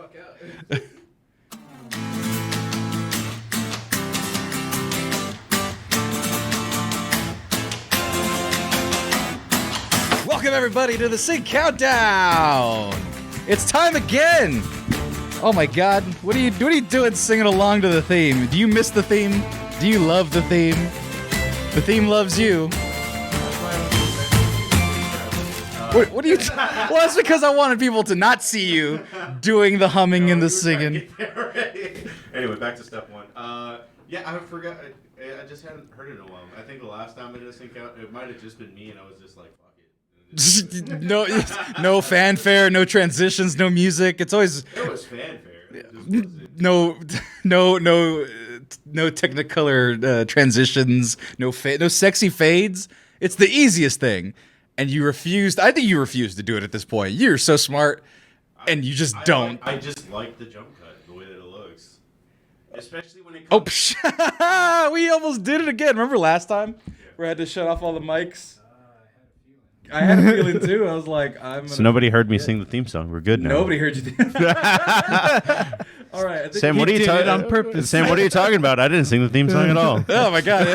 Fuck out. Welcome everybody to the Sync Countdown. It's time again. Oh my God, what are you doing singing along to the theme? Do you miss the theme? Do you love the theme? The theme loves you. What are you? Well, that's because I wanted people to not see you doing the humming and the singing. Anyway, back to step one. Yeah, I forgot. I just hadn't heard it in a while. I think the last time I did a sync out, it might have just been me, and I was just like, fuck it. No fanfare, no transitions, no music. It's always There was fanfare. no Technicolor transitions, no sexy fades. It's the easiest thing. And you refused. I think you refused to do it at this point. You're so smart, and you just don't. I just like the jump cut, the way that it looks. Especially when it comes... Oh, we almost did it again. Remember last time? Yeah. Where I had to shut off all the mics? I had a feeling too. I was like, So nobody heard me sing the theme song. We're good now. Nobody heard you. All right. Sam, what are you talking on purpose? Sam, what are you talking about? I didn't sing the theme song at all. Oh my God!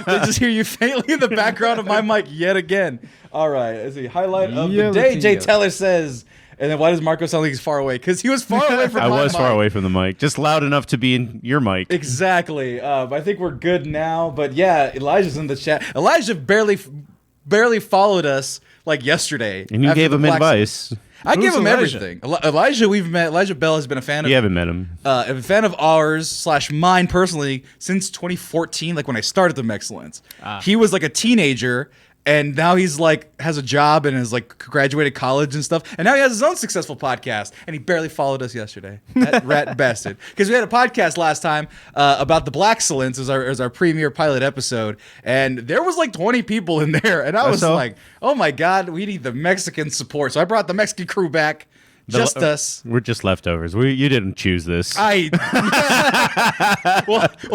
They just hear you faintly in the background of my mic yet again. All right. Let's see. Highlight of the day. Jay Teller says. And then why does Marco sound like he's far away? Because he was far away from my mic. I was far away from the mic. Just loud enough to be in your mic. Exactly. I think we're good now. But yeah, Elijah's in the chat. Elijah barely followed us like yesterday. And you gave him advice. I give him everything. Elijah, we've met. Elijah Bell has been a fan of. You haven't met him. A fan of ours / mine personally since 2014, like when I started the Mexcellence. He was like a teenager, and now he's like has a job and has like graduated college and stuff, and now he has his own successful podcast. And he barely followed us yesterday. That rat bastard. Because we had a podcast last time about the Blackcellence as our premiere pilot episode, and there was like 20 people in there, and I was like, oh my God, we need the Mexican support. So I brought the Mexican crew back. Just us. We're just leftovers. You didn't choose this. well,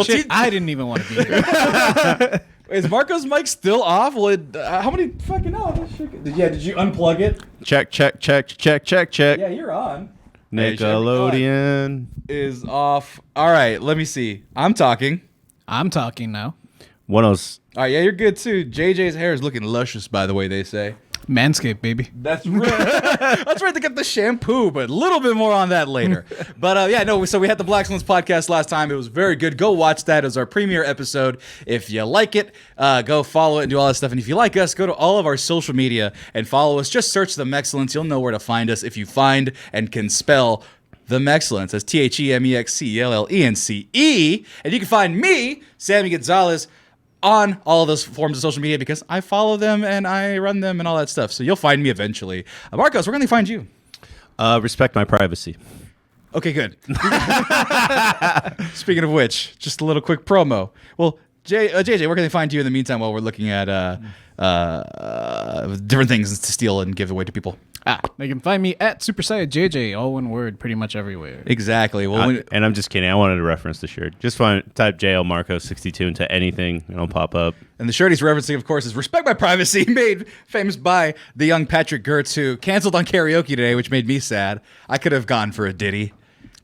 Shit, I didn't even want to be here. Is Marco's mic still off? Well, how many fucking did you unplug it? Check. Yeah, you're on. Nickelodeon is off. All right, let me see. I'm talking now. One of those. All right, yeah, you're good too. JJ's hair is looking luscious, by the way, they say. Manscaped, baby. That's right. That's right. They got the shampoo, but a little bit more on that later. But yeah, no. So we had the Blackcellence podcast last time. It was very good. Go watch that as our premiere episode. If you like it, go follow it and do all that stuff. And if you like us, go to all of our social media and follow us. Just search the Mexcellence. You'll know where to find us if you find and can spell the Mexcellence. That's TheMexcellence. And you can find me, Sammy Gonzalez, on all of those forms of social media because I follow them and I run them and all that stuff. So you'll find me eventually. Marcos, where can they find you? Respect my privacy. Okay, good. Speaking of which, just a little quick promo. Well, JJ, where can they find you in the meantime while we're looking at different things to steal and give away to people? They can find me at Super Saiyan JJ, all one word, pretty much everywhere. Exactly. Well, and I'm just kidding. I wanted to reference the shirt. Just type JL Marco 62 into anything, and it'll pop up. And the shirt he's referencing, of course, is "Respect My Privacy," made famous by the young Patrick Gertz, who canceled on karaoke today, which made me sad. I could have gone for a ditty.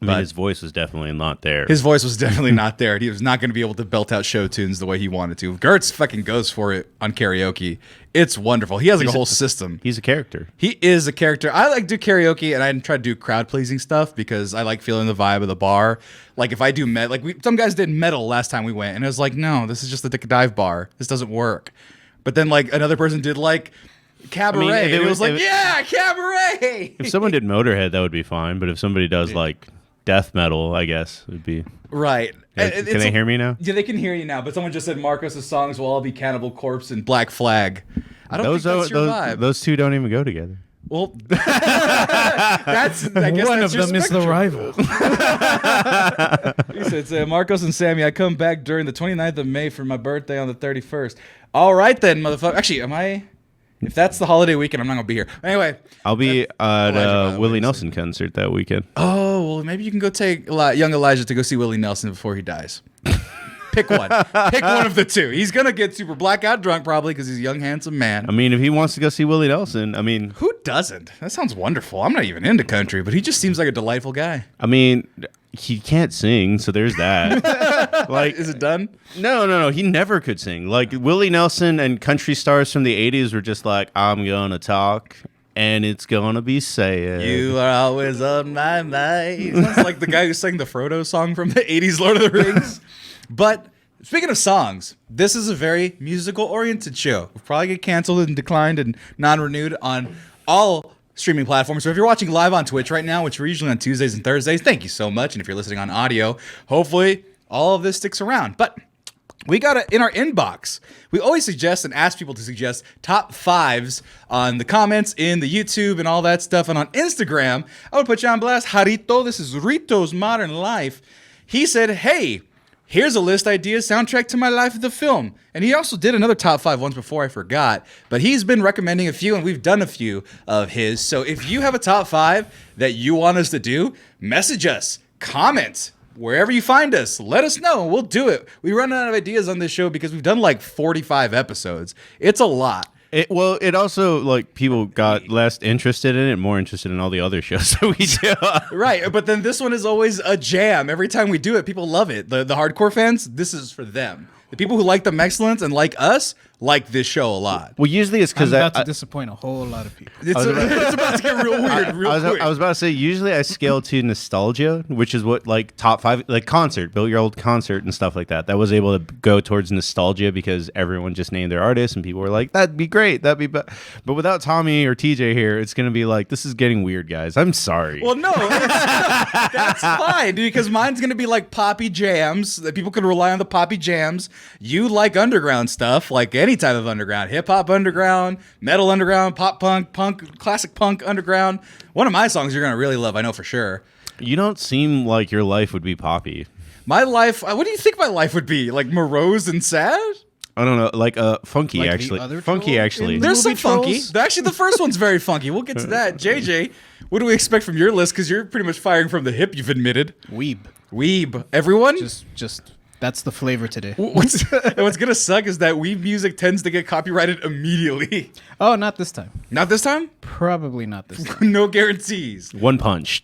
I mean, his voice was definitely not there. His voice was definitely not there. He was not going to be able to belt out show tunes the way he wanted to. Gertz fucking goes for it on karaoke. It's wonderful. He has like a whole system. He's a character. He is a character. I like to do karaoke, and I try to do crowd-pleasing stuff because I like feeling the vibe of the bar. Like if I do some guys did metal last time we went, and it was like, no, this is just a dive bar. This doesn't work. But then like another person did like cabaret. I mean, it was like, yeah, cabaret. If someone did Motorhead, that would be fine. But if somebody does like death metal, I guess it would be right. Can they hear me now? Yeah, they can hear you now. But someone just said Marcos' songs will all be Cannibal Corpse and Black Flag. I don't think that's your vibe. Those two don't even go together. Well, I guess one of them is the rival. He said, Marcos and Sammy, I come back during the 29th of May for my birthday on the 31st. All right then, motherfucker. Actually, if that's the holiday weekend, I'm not going to be here. Anyway. I'll be at a Willie Nelson concert that weekend. Oh, well, maybe you can go take young Elijah to go see Willie Nelson before he dies. Pick one. Pick one of the two. He's gonna get super blackout drunk probably because he's a young, handsome man. I mean, if he wants to go see Willie Nelson, I mean, Who doesn't? That sounds wonderful. I'm not even into country, but he just seems like a delightful guy. I mean, he can't sing, so there's that. Like, Is it done? no, he never could sing. Like Willie Nelson and country stars from the '80s were just like, I'm gonna talk. And it's gonna be sad. You are always on my mind. Sounds like the guy who sang the Frodo song from the 80s Lord of the Rings. But speaking of songs, this is a very musical-oriented show. We'll probably get canceled and declined and non-renewed on all streaming platforms. So if you're watching live on Twitch right now, which we're usually on Tuesdays and Thursdays, thank you so much. And if you're listening on audio, hopefully all of this sticks around. But we got it in our inbox. We always suggest and ask people to suggest top fives on the comments in the YouTube and all that stuff. And on Instagram, I would put you on blast. Harito, this is Rito's Modern Life. He said, hey, here's a list idea, soundtrack to my life, the film. And he also did another top five once before, I forgot. But he's been recommending a few, and we've done a few of his. So if you have a top five that you want us to do, message us, comment. Wherever you find us, let us know. We'll do it. We run out of ideas on this show because we've done like 45 episodes. It's a lot. It also, like, people got less interested in it, more interested in all the other shows that we do. Right, but then this one is always a jam. Every time we do it, people love it. The hardcore fans, this is for them. The people who like them excellence and like us like this show a lot. Well, usually it's I'm because about to disappoint a whole lot of people. It's about to get real weird real quick. I was about to say, usually I scale to nostalgia, which is what, like, top five, like concert, build your old concert and stuff like that. That was able to go towards nostalgia because everyone just named their artist and people were like, that'd be great. But without Tommy or TJ here, it's going to be like, this is getting weird, guys. I'm sorry. Well, no, that's fine, dude, because mine's going to be like poppy jams that people can rely on the poppy jams. You like underground stuff, like any type of underground, hip hop underground, metal underground, pop punk, classic punk underground. One of my songs you're going to really love, I know for sure. You don't seem like your life would be poppy. My life, what do you think my life would be? Like morose and sad? I don't know, like funky Like the actually. other Funky troll actually. in There's some Movie funky. trolls? Actually, the first one's very funky. We'll get to that. JJ, what do we expect from your list? Because you're pretty much firing from the hip, you've admitted. Weeb. Everyone? Just that's the flavor today. What's going to suck is that weeb music tends to get copyrighted immediately. Oh, not this time. Not this time? Probably not this time. No guarantees. One punch.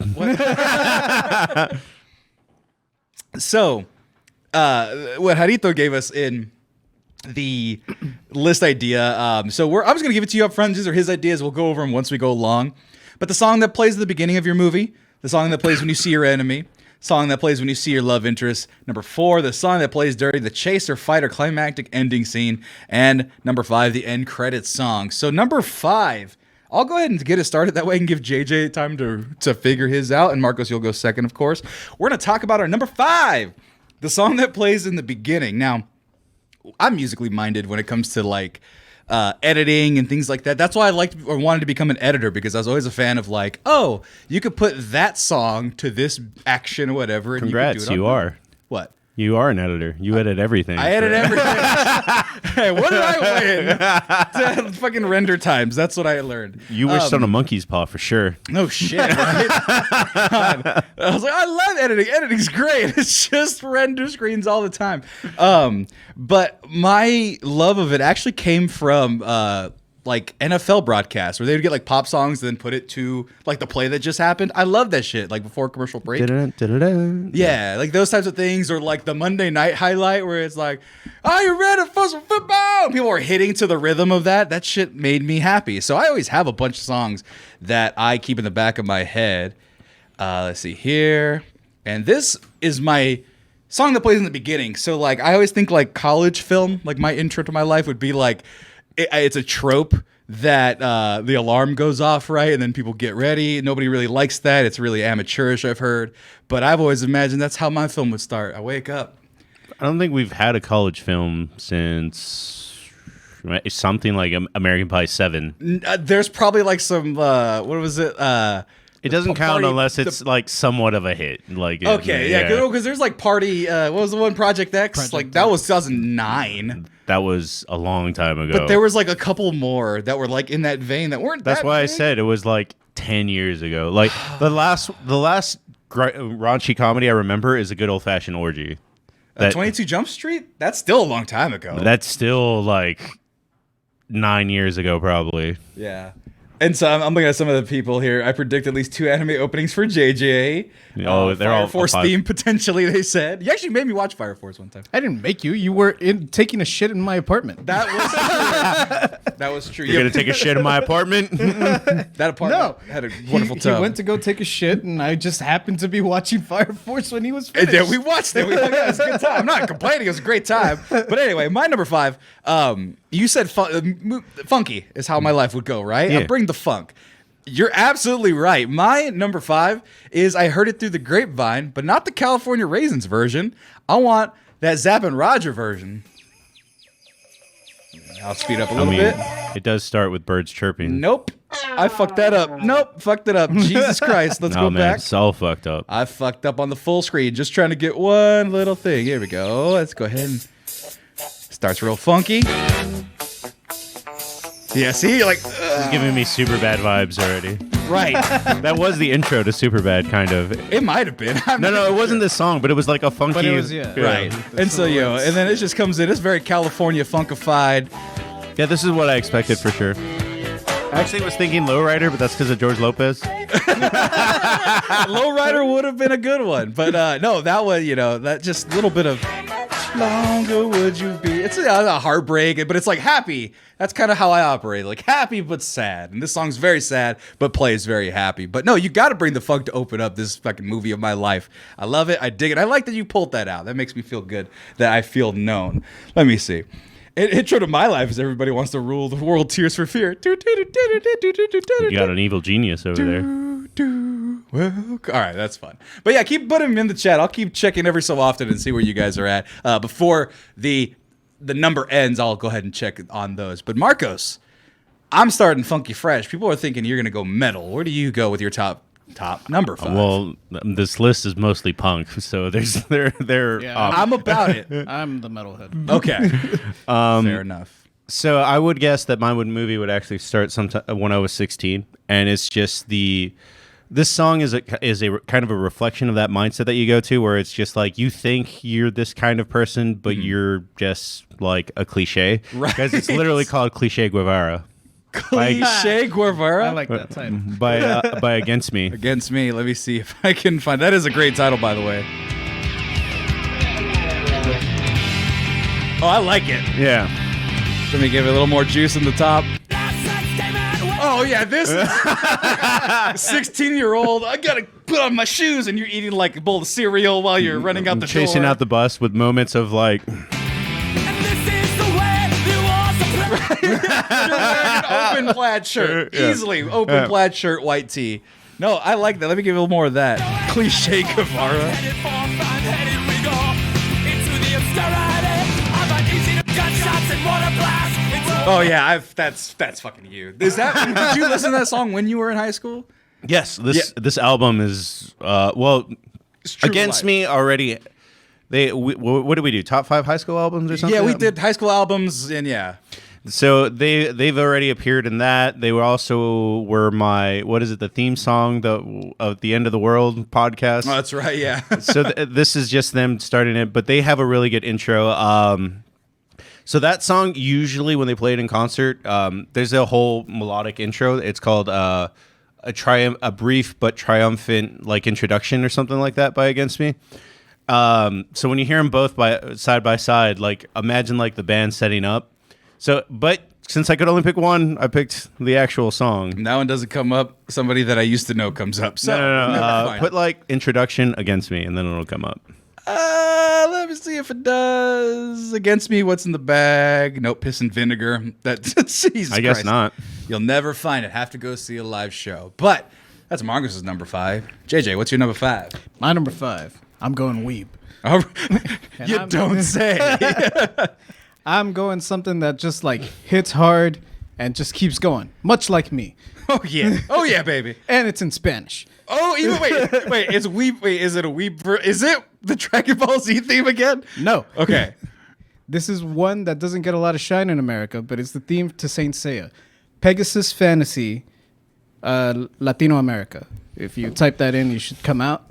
So, what Harito gave us in the list idea. So I'm just gonna give it to you up front. These are his ideas. We'll go over them once we go along. But the song that plays at the beginning of your movie, the song that plays when you see your enemy, song that plays when you see your love interest. Number 4, the song that plays during the chase or fight or climactic ending scene, and number 5, the end credits song. So number 5. I'll go ahead and get it started. That way I can give JJ time to figure his out. And Marcos, you'll go second, of course. We're going to talk about our number 5, the song that plays in the beginning. Now, I'm musically minded when it comes to like editing and things like that. That's why I wanted to become an editor, because I was always a fan of like, oh, you could put that song to this action or whatever. And Congrats, you are. What? You are an editor. You edit everything. I edit everything. Hey, what did I win? Fucking render times. That's what I learned. You wished on a monkey's paw for sure. No shit. Right? God. I was like, I love editing. Editing's great. It's just render screens all the time. But my love of it actually came from like NFL broadcasts where they would get like pop songs and then put it to like the play that just happened. I love that shit. Like before commercial break. Yeah, like those types of things, or like the Monday night highlight where it's like, "Are you ready for some football?" And people are hitting to the rhythm of that. That shit made me happy. So I always have a bunch of songs that I keep in the back of my head. Let's see here, and this is my song that plays in the beginning. So like I always think like college film, like my intro to my life would be like. It's a trope that the alarm goes off, right? And then people get ready. Nobody really likes that. It's really amateurish, I've heard. But I've always imagined that's how my film would start. I wake up. I don't think we've had a college film since something like American Pie 7. There's probably like some, what was it? It doesn't count party- unless it's like somewhat of a hit. Like Okay, yeah, because there's like Party, what was the one, Project X? Like that was 2009. That was a long time ago. But there was like a couple more that were like in that vein that weren't That's that why I big. said it was like 10 years ago. Like the last raunchy comedy I remember is A Good Old Fashioned Orgy. That 22 Jump Street? That's still a long time ago. That's still like 9 years ago, probably. Yeah. And so I'm looking at some of the people here. I predict at least 2 anime openings for JJ. Oh, they're all Fire Force five. theme potentially. They said you actually made me watch Fire Force one time. I didn't make you. You were taking a shit in my apartment. That was true. That was true. You're gonna take a shit in my apartment? That apartment had a wonderful tub. He went to go take a shit, and I just happened to be watching Fire Force when he was And finished. then we watched it. We hung out. It was a good time. I'm not complaining. It was a great time. But anyway, my number 5. You said funky is how my life would go, right? Yeah. I bring the funk. You're absolutely right. My number 5 is I heard it through the grapevine, but not the California Raisins version. I want that Zapp and Roger version. I'll speed up a little bit. It does start with birds chirping. Nope. I fucked that up. Nope. Fucked it up. Jesus Christ. Let's go man, back. it's all fucked up. I fucked up on the full screen. Just trying to get one little thing. Here we go. Let's go ahead and starts real funky. Yeah, see? You're like, It's giving me super bad vibes already. right. That was the intro to Superbad, kind of. It might have been. I'm No, not it even wasn't sure. this song, but it was like a funky. But it was, yeah. Right. And so, and then it just comes in. It's very California funkified. Yeah, this is what I expected for sure. I actually was thinking Lowrider, but that's because of George Lopez. Lowrider would have been a good one. But no, that one, that just little bit of longer would you be. It's a heartbreak, but it's like happy. That's kind of how I operate. Like happy, but sad. And this song's very sad, but plays very happy. But no, you got to bring the funk to open up this fucking movie of my life. I love it. I dig it. I like that you pulled that out. That makes me feel good that I feel known. Let me see. Intro to my life is everybody wants to rule the world. Tears for Fear. You got an evil genius over there. Well, all right, that's fun. But yeah, keep putting them in the chat. I'll keep checking every so often and see where you guys are at. Before the number ends, I'll go ahead and check on those. But Marcos, I'm starting funky fresh. People are thinking you're gonna go metal. Where do you go with your top number 5? Well, this list is mostly punk, so they're Yeah. I'm about it. I'm the metalhead. Okay, fair enough. So I would guess that my movie would actually start sometime when I was 16, and it's just this song is a kind of a reflection of that mindset that you go to, where it's just like you think you're this kind of person, but you're just like a cliche, Right. Because it's literally called Cliche Guevara Cliche Guevara. I like that title. by Against Me. Against Me. Let me see if I can find. That is a great title, by the way. Oh, I like it. Yeah. Let me give it a little more juice in the top. Oh yeah, this 16-year-old. I gotta put on my shoes, and you're eating like a bowl of cereal while you're running out the Chasing door. out the bus with moments of like, You're wearing an open plaid shirt, Yeah. easily open plaid shirt, white tee. No, I like that. Let me give you a little more of that. Cliche Guevara. Oh yeah, that's fucking you. Is that? Did you listen to that song when you were in high school? yes, this album is It's true Against life. Me already. What did we do? Top 5 high school albums or something? Yeah, we did high school albums, and yeah. So they've already appeared in that. They were my the theme song of the End of the World podcast. Oh, that's right. Yeah. So this is just them starting it, but they have a really good intro. So that song usually when they play it in concert, there's a whole melodic intro. It's called a brief but triumphant like introduction or something like that by Against Me. So when you hear them both side by side, like imagine like the band setting up. So, but since I could only pick one, I picked the actual song. That one doesn't come up. Somebody that I used to know comes up. So No. fine. Put like introduction Against Me, and then it'll come up. Let me see if it does. Against Me, what's in the bag? Nope, piss and vinegar. That Jesus I guess Christ. not. You'll never find it. Have to go see a live show. But that's Marcus's number 5. JJ, what's your number 5? My number 5. I'm going weeb. Oh, you I'm- don't say. I'm going something that just like hits hard and just keeps going, much like me. Oh yeah, baby. And it's in Spanish. Oh, even wait. Is weeb? Wait, is it a weeb? Is it the Dragon Ball Z theme again? No. Okay. This is one that doesn't get a lot of shine in America, but it's the theme to Saint Seiya. Pegasus Fantasy, Latino America. If you type that in, you should come out.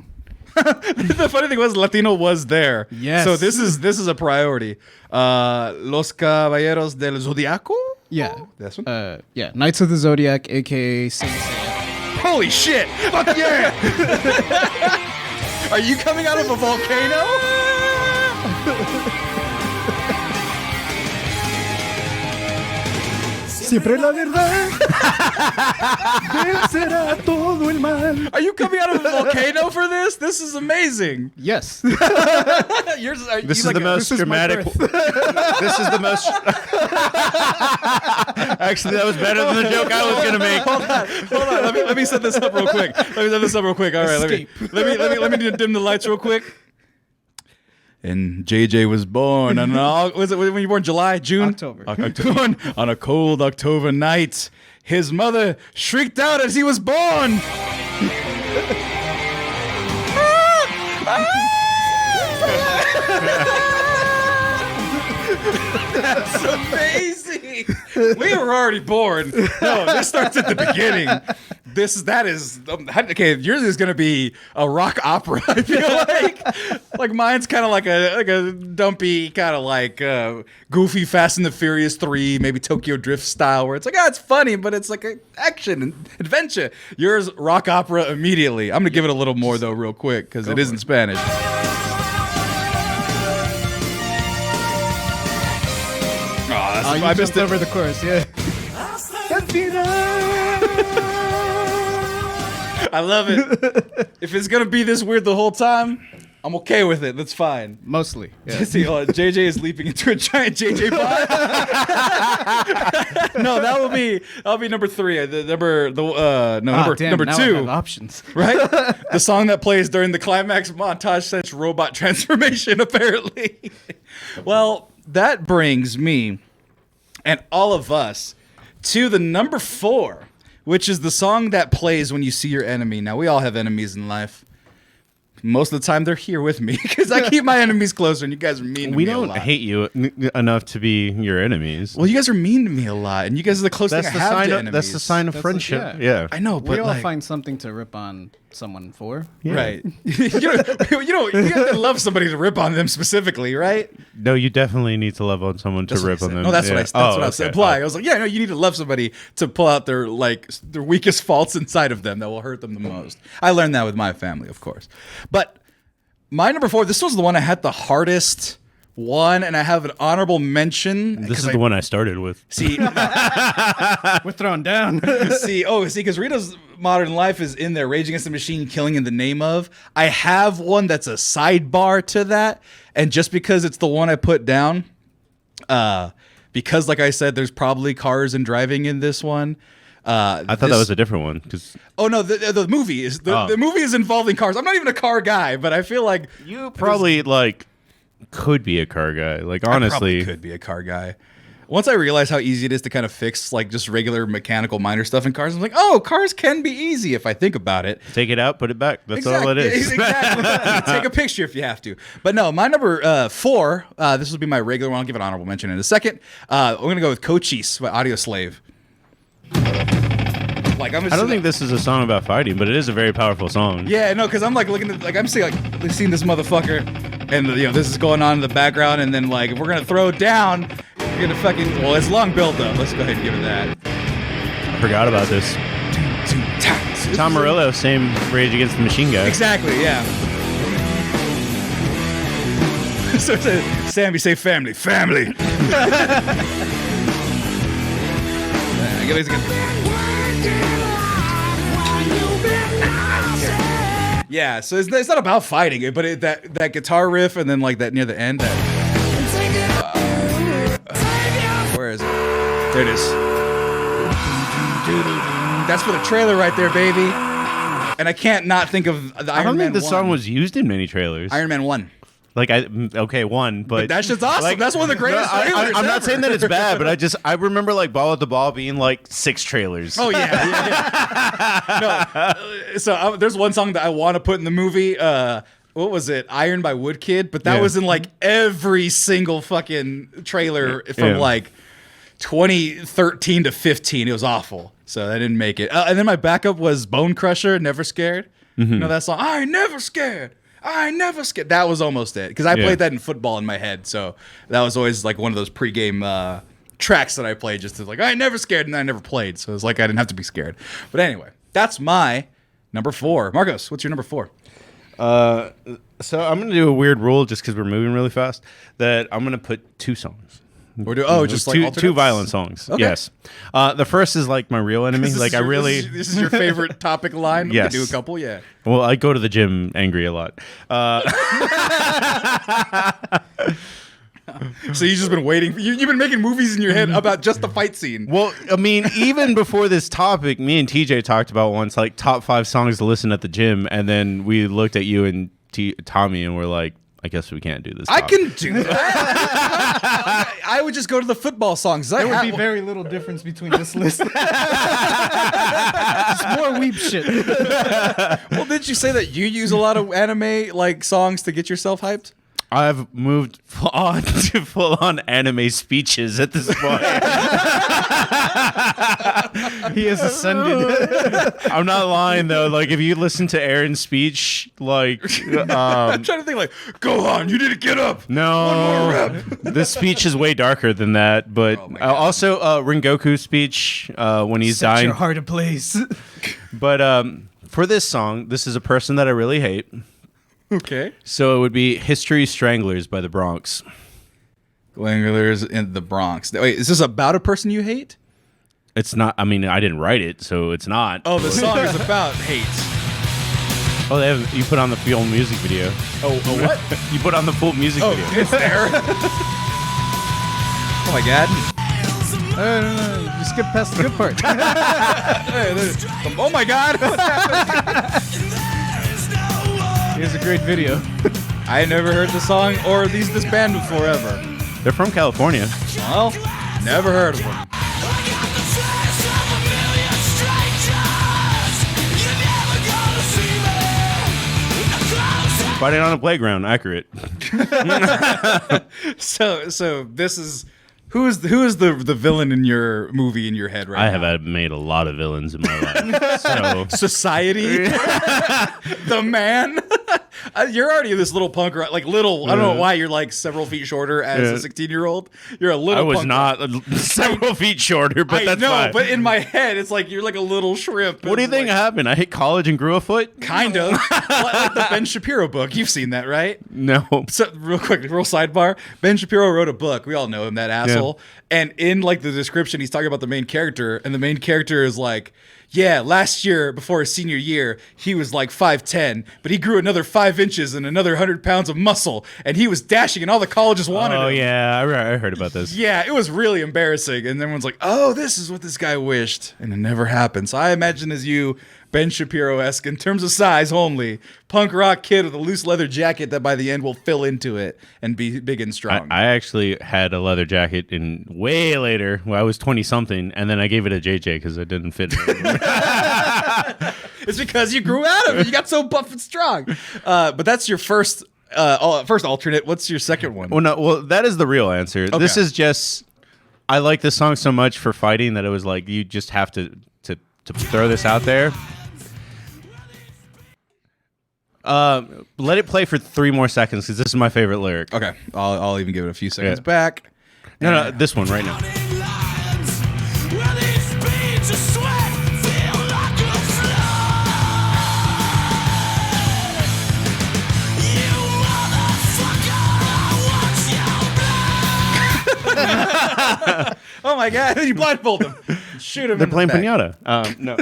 The funny thing was Latino was there. Yes. So this is a priority. Los Caballeros del Zodiaco? Yeah. That's one? Yeah. Knights of the Zodiac, aka Saint Seiya. Holy shit! Fuck yeah! Are you coming out of a volcano? Siempre la verdad vencerá todo el mal. Are you coming out of a volcano for this? This is amazing. Yes. Yours, This is the most dramatic. This is the most. Actually, that was better than the joke I was gonna make. Hold on. Let me set this up real quick. All right, let me dim the lights real quick. And JJ was born on was it when you were born? July, June, October. On a cold October night. His mother shrieked out as he was born. That's amazing. We were already born. No, this starts at the beginning. Okay. Yours is gonna be a rock opera. I feel like mine's kind of like a dumpy kind of like goofy Fast and the Furious 3, maybe Tokyo Drift style, where it's like it's funny, but it's like an action and adventure. Yours rock opera immediately. I'm gonna give it a little more though, real quick, because it is in Spanish. I missed over the chorus, yeah. I love it. If it's gonna be this weird the whole time, I'm okay with it. That's fine. Mostly. Yeah. See, JJ is leaping into a giant JJ pod. No, that'll be number 3. Number now 2. I have options. Right? The song that plays during the climax montage sets robot transformation, apparently. Well, that brings me and all of us to the number 4, which is the song that plays when you see your enemy. Now, we all have enemies in life. Most of the time, they're here with me because I keep my enemies closer, and you guys are mean to me. We a don't lot. hate you enough to be your enemies. Well, you guys are mean to me a lot, and you guys are the closest thing I have to enemies. That's the sign of friendship. Yeah. I know, but We all like, find something to rip on someone for. Yeah. right? you have to love somebody to rip on them specifically, right? No, you definitely need to love on someone to That's what rip I on said. them. No, that's Yeah. what I said. Apply. I was like, yeah, no, you need to love somebody to pull out their weakest faults inside of them that will hurt them the most. I learned that with my family, of course. But my number 4, this was the one I had the hardest one, and I have an honorable mention. This is the one I started with. See, We're thrown down. because Rita's Modern Life is in there. Rage Against the Machine, Killing in the Name of. I have one that's a sidebar to that, and just because it's the one I put down, because like I said, there's probably cars and driving in this one. I thought that was a different one. Oh no, the movie is the movie is involving cars. I'm not even a car guy, but I feel like You probably could be a car guy. Like, I honestly, probably could be a car guy. Once I realized how easy it is to kind of fix like just regular mechanical minor stuff in cars, I'm like, oh, cars can be easy if I think about it. take it out, put it back. That's all it is. Exactly. Take a picture if you have to. But no, my number 4. This will be my regular one. I'll give an honorable mention in a second. I'm gonna go with Cochise by Audio Slave. Like I don't think this is a song about fighting, but it is a very powerful song. Yeah, no, because I'm like looking at I'm seeing this motherfucker, and this is going on in the background, and then like if we're gonna throw it down, we're gonna fucking it's long build up. Let's go ahead and give it that. I forgot about this. Tom Morello, same Rage Against the Machine guy. Exactly, yeah. So Sammy, say family. Yeah, so it's not about fighting it, but that guitar riff and then like that near the end. Where is it? There it is. That's for the trailer right there, baby. And I can't not think of the Iron Man 1. I don't think this song was used in many trailers. Iron Man 1. One, but That shit's awesome. That's one of the greatest trailers I'm not ever. saying that it's bad, but I remember like Ball at the Ball being like 6 trailers. Oh yeah. No, so there's one song that I want to put in the movie. What was it? Iron by Woodkid, but that was in like every single fucking trailer from like 2013 to 15. It was awful, so I didn't make it. And then my backup was Bone Crusher, Never Scared. You know that song? I ain't never scared. I never scared. That was almost it because I played that in football in my head, so that was always like one of those pregame tracks that I played just to like I never scared and I never played, so it was like I didn't have to be scared. But anyway, that's my number 4. Marcos, what's your number 4? So I'm gonna do a weird rule just because we're moving really fast. That I'm gonna put 2 songs. Just like two violent songs. Okay. Yes. The first is like my real enemy. Like this is your favorite topic line. Yes. We can do a couple. Yeah. Well, I go to the gym angry a lot. So you've just been waiting. You've been making movies in your head about just the fight scene. Well, I mean, even before this topic, me and TJ talked about once like top 5 songs to listen at the gym, and then we looked at you and Tommy and we're like, I guess we can't do this. I can do that. I would just go to the football songs. There would be very little difference between this list. It's more weep shit. Well, didn't you say that you use a lot of anime like songs to get yourself hyped? I've moved on to full-on anime speeches at this point. He has ascended. I'm not lying though. Like if you listen to Aaron's speech, like I'm trying to think like, go on, you need to get up. No, one more rep. The speech is way darker than that. But also Rengoku's speech when he's Set dying. your heart ablaze. But for this song, this is a person that I really hate. Okay. So it would be History Stranglers by the Bronx. Stranglers in the Bronx. Wait, is this about a person you hate? It's not. I mean, I didn't write it, so it's not. Oh, the song is about hate. Oh, you put on the full music video. Oh, what? You put on the full music video. It's there. Oh my god. No, you skip past the good part. Oh my god. Here's a great video. I never heard the song or this band before ever. They're from California. Well, never heard of them. Fighting on a playground, accurate. So this is who is the villain in your movie in your head right now? I have made a lot of villains in my life. So Society, the man. You're already this little punk rock, like little. I don't know why you're like several feet shorter as a 16-year-old. You're a little. I was punk not rock. several feet shorter, but that's fine. But in my head, it's like you're like a little shrimp. What do you think happened? I hit college and grew a foot? Kind of like the Ben Shapiro book. You've seen that, right? No. So real quick, real sidebar. Ben Shapiro wrote a book. We all know him, that asshole. Yeah. And in like the description, he's talking about the main character, and the main character is like, yeah, last year before his senior year, he was like 5'10", but he grew another 5 inches and another 100 pounds of muscle, and he was dashing, and all the colleges wanted him. Oh yeah, I heard about this. Yeah, it was really embarrassing, and everyone's like, "Oh, this is what this guy wished," and it never happened. So I imagine as you, Ben Shapiro-esque in terms of size only, punk rock kid with a loose leather jacket that by the end will fill into it and be big and strong. I actually had a leather jacket in way later when I was 20 something, and then I gave it to JJ because it didn't fit. It's because you grew out of it. You got so buff and strong. But that's your first alternate. What's your second one? Well, that is the real answer. Okay. This is just, I like this song so much for fighting that it was like you just have to throw this out there. Let it play for 3 more seconds because this is my favorite lyric. Okay, I'll even give it a few seconds back. No, this one right now. Oh my god, you blindfold him. Shoot him. They're playing pinata. No.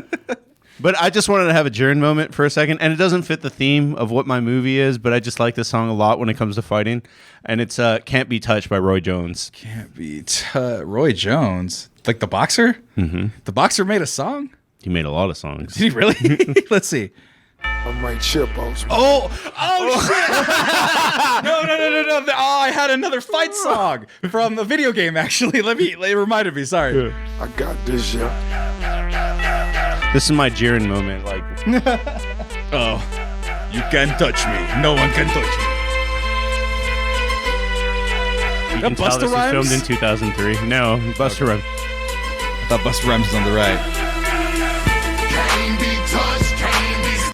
But I just wanted to have a Jern moment for a second, and it doesn't fit the theme of what my movie is, but I just like this song a lot when it comes to fighting, and it's Can't Be Touched by Roy Jones. Can't be Roy Jones. Like the boxer? Mm-hmm. The boxer made a song? He made a lot of songs. Did he really? Let's see. I'm right here, boss. Oh shit! No. Oh, I had another fight song from a video game, actually. It reminded me, sorry. I got this, yeah. This is my Jiren moment. Like, oh, you can't touch me. No one can touch me. you can tell Busta this was Rhymes? filmed in 2003. No, Busta Rhymes. I thought Busta Rhymes was on the right.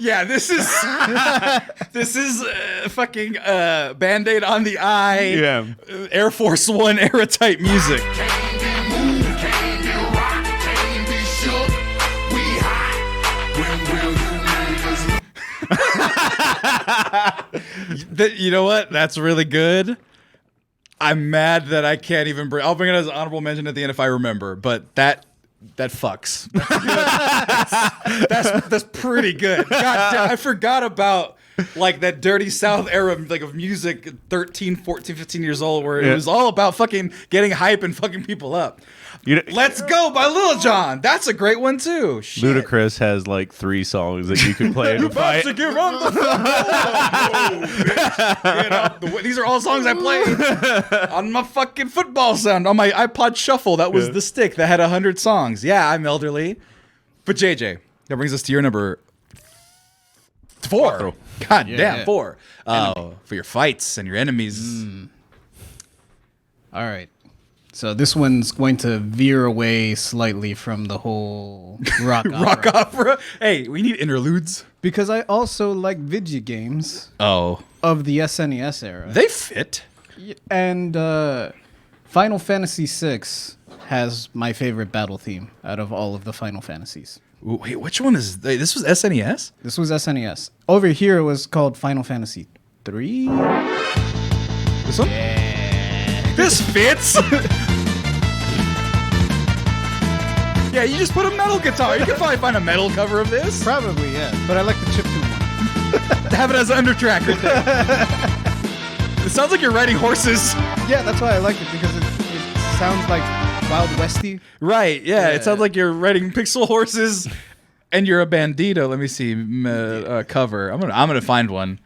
Yeah, this is fucking Band-Aid on the eye. Yeah. Air Force One era type music. You know what? That's really good. I'm mad that I can't even bring. I'll bring it as an honorable mention at the end if I remember. But that fucks. That's pretty good. God damn, I forgot about like that Dirty South era like of music 13, 14, 15 years old where it was all about fucking getting hype and fucking people up. Let's Go by Lil Jon. That's a great one too. Shit. Ludacris has like 3 songs that you could play in a fight. To get on the Get out the way. These are all songs I played on my fucking football sound on my iPod Shuffle. That was the stick that had 100 songs. Yeah, I'm elderly. But JJ, that brings us to your number 4. God damn, 4. For your fights and your enemies. All right. So this one's going to veer away slightly from the whole rock opera. Rock opera. Hey, we need interludes. Because I also like video games Oh, of the SNES era. they fit. And Final Fantasy VI has my favorite battle theme out of all of the Final Fantasies. Ooh, wait, which one is this? Was SNES? This was SNES. Over here it was called Final Fantasy 3. This one? This fits. Yeah, you just put a metal guitar. You can probably find a metal cover of this. Probably, yeah. But I like the chiptune one. Have it as an undertrack right there. It sounds like you're riding horses. Yeah, that's why I like it, because it sounds like Wild Westy. Right, yeah. It sounds like you're riding pixel horses and you're a bandito. Let me see. Cover. I'm gonna find one.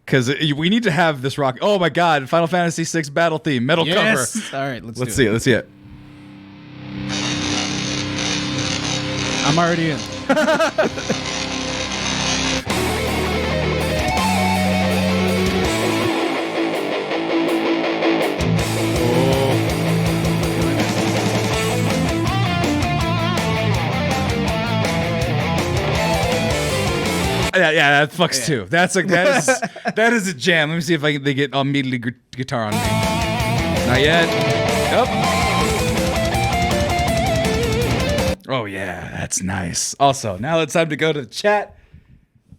Because we need to have this rock. Oh my God! Final Fantasy VI battle theme, metal cover. All right, let's see it. Let's see it. I'm already in. Yeah, that fucks too. That is a jam. Let me see if they get immediately guitar on me. Not yet. Yep. Oh yeah, that's nice. Also, now it's time to go to the chat.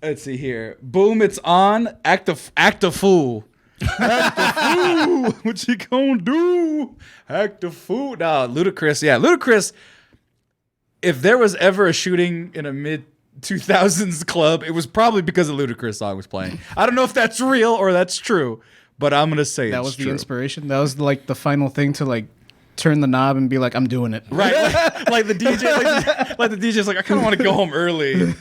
Let's see here. Boom, it's on. Act a fool. Act a fool. What you gonna do? Act a fool. No, Ludacris. Yeah, Ludacris. If there was ever a shooting in a mid-2000s club, it was probably because a Ludacris song was playing. I don't know if that's real or that's true, but I'm gonna say that it's was true. The inspiration. That was like the final thing to like turn the knob and be like, I'm doing it. Right, like the DJ, like the DJ's like, I kind of want to go home early. Boom,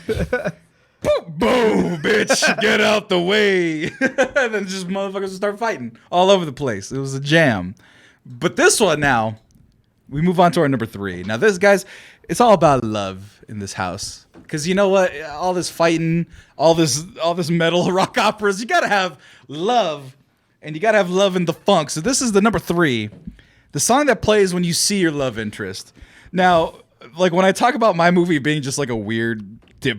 boom, bitch, get out the way. And then just motherfuckers would start fighting all over the place. It was a jam. But this one now, we move on to our number 3. Now this, guys, it's all about love in this house. Because you know what? All this fighting, all this metal rock operas, you gotta have love. And you gotta have love in the funk. So this is the number 3. The song that plays when you see your love interest. Now, like when I talk about my movie being just like a weird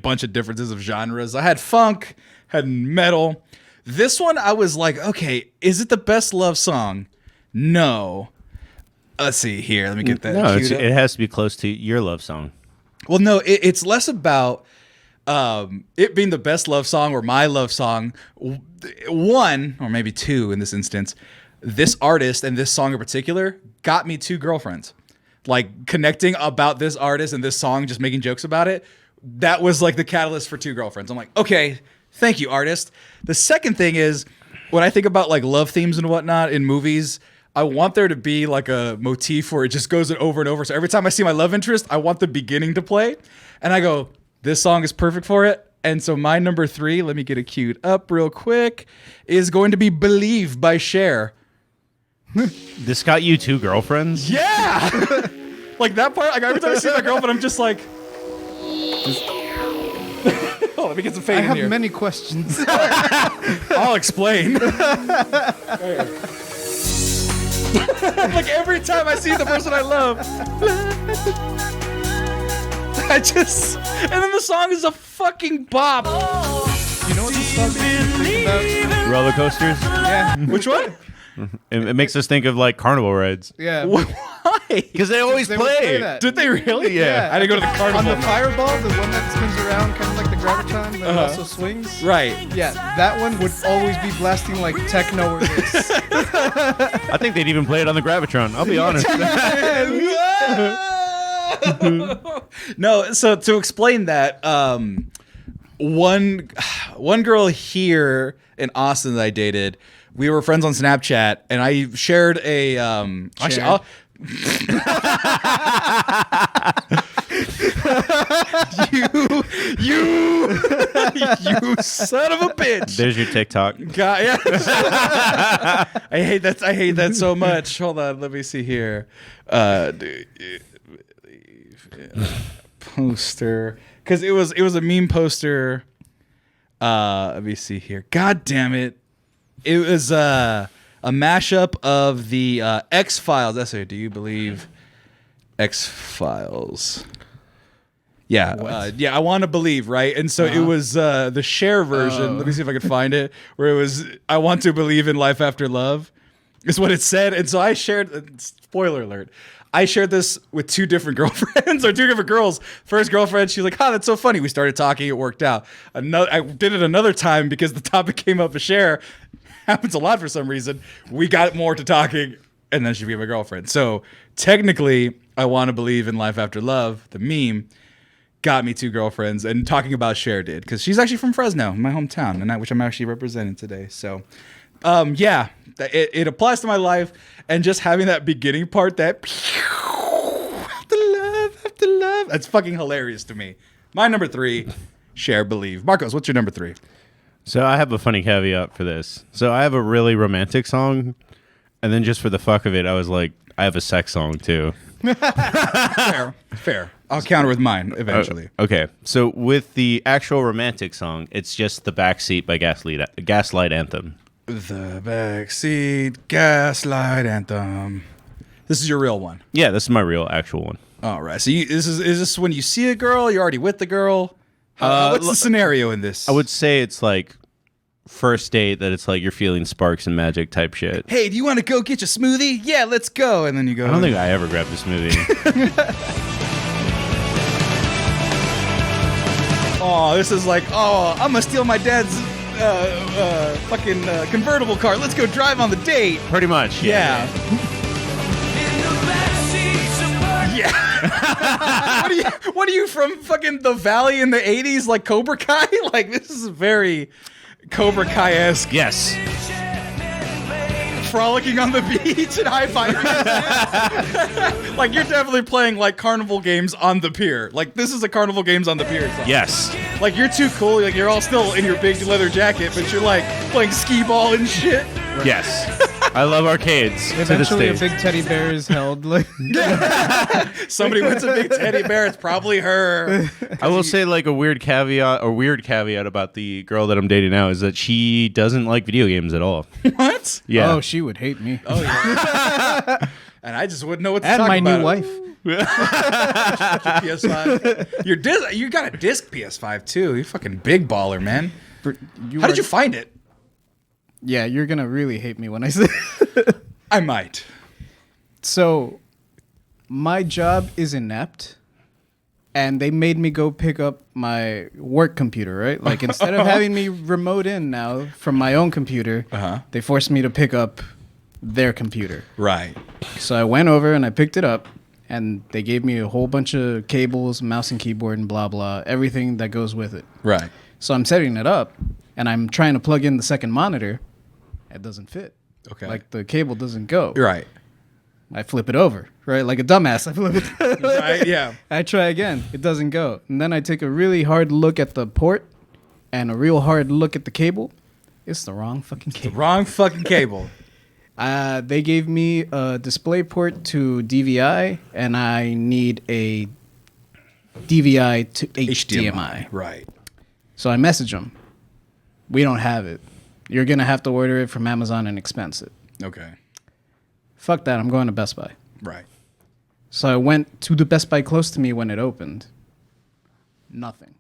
bunch of differences of genres, I had funk, had metal. This one, I was like, okay, is it the best love song? No. Let's see here. Let me get that. No, queued up. it has to be close to your love song. Well, no, it's less about it being the best love song or my love song. 1, or maybe 2 in this instance, this artist and this song in particular got me 2 girlfriends. Like connecting about this artist and this song, just making jokes about it. That was like the catalyst for 2 girlfriends. I'm like, okay, thank you, artist. The second thing is when I think about like love themes and whatnot in movies, I want there to be like a motif where it just goes over and over. So every time I see my love interest, I want the beginning to play. And I go, this song is perfect for it. And so my number 3, let me get it queued up real quick, is going to be Believe by Cher. This got you 2 girlfriends? Yeah! Like that part, like every time I see my girlfriend, I'm just like... Oh, let me get some fade I in have here. many questions. I'll explain. Like every time I see the person I love, I just... And then the song is a fucking bop. about? Roller coasters. Yeah. Which one? It makes us think of like carnival rides Yeah. Why? because they always They would play. that. Did they really? Yeah. I didn't go to the carnival. On the fireball, the one that spins around, kind of like the Gravitron, but also swings. Right. Yeah, that one would always be blasting like techno or this. I think they'd even play it on the Gravitron. I'll be honest. No, so to explain that, one girl here in Austin that I dated, we were friends on Snapchat, and I shared a actually, I'll- you son of a bitch. There's your TikTok. God, yeah. I hate that. I hate that so much. Hold on, let me see here. Poster, because it was a meme poster. Let me see here. God damn it! It was a mashup of the X-Files. That's it. Do you believe X-Files? Yeah, yeah. I want to believe, right? And so it was the share version. Let me see if I can find it. Where it was, I want to believe in life after love, is what it said. And so I shared. Spoiler alert. I shared this with two different girlfriends or two different girls. First girlfriend, she's like, "Oh, that's so funny." We started talking. It worked out. I did it another time because the topic came up a share. Happens a lot for some reason. We got more to talking, and then she became my girlfriend. So technically, I want to believe in life after love. The meme got me two girlfriends, and talking about Cher did, because she's actually from Fresno, my hometown, and which I'm actually representing today. So, yeah, it applies to my life, and just having that beginning part, that after love, that's fucking hilarious to me. My number 3, Cher, Believe. Marcos, what's your number 3? So I have a funny caveat for this. So I have a really romantic song, and then just for the fuck of it, I was like, I have a sex song too. Fair. I'll counter with mine eventually. Okay, so with the actual romantic song, it's just the Backseat by Gaslight Anthem. The Backseat Gaslight Anthem. This is your real one. Yeah, this is my real actual one. All right. So is this when you see a girl? You're already with the girl? What's the scenario in this? I would say it's like first date, that it's like you're feeling sparks and magic type shit. Hey, do you want to go get your smoothie? Yeah, let's go. And then you go. I don't think I ever grabbed a smoothie. Oh, this is like, I'm gonna steal my dad's fucking convertible car. Let's go drive on the date. Pretty much. Yeah. Yeah. What are you from fucking the Valley in the 80s, like Cobra Kai? Like, this is very Cobra Kai-esque. Yes. Frolicking on the beach and high-fiving. Like, you're definitely playing, like, carnival games on the pier. Like, this is a carnival games on the pier song. Yes. Like, you're too cool. Like, you're all still in your big leather jacket, but you're, like, playing skee-ball and shit. Yes. I love arcades. Eventually, to a this day. big teddy bear is held. Like, Somebody wants a big teddy bear. It's probably her. I will say, like, a weird caveat about the girl that I'm dating now is that she doesn't like video games at all. What? Yeah. oh, she would hate me. Oh, yeah. And I just wouldn't know what to And talk my about. new wife. PS5. You got a disc PS5 too. You fucking big baller, man. How did you find it? Yeah, you're gonna really hate me when I say. I might. So, my job is inept, and they made me go pick up my work computer. Right, like instead of having me remote in now from my own computer, they forced me to pick up their computer. Right. So I went over and I picked it up, and they gave me a whole bunch of cables, mouse and keyboard, and blah blah, everything that goes with it. Right. So I'm setting it up, and I'm trying to plug in the second monitor. It doesn't fit. Okay. Like the cable doesn't go. Right. I flip it over, right? Like a dumbass. I flip it. Right. Yeah. I try again. It doesn't go. And then I take a really hard look at the port and a real hard look at the cable. It's the wrong fucking cable. Wrong fucking cable. They gave me a display port to DVI, and I need a DVI to HDMI. Right. So I message them. We don't have it. You're going to have to order it from Amazon and expense it. Okay. Fuck that. I'm going to Best Buy. Right. So I went to the Best Buy close to me when it opened. Nothing.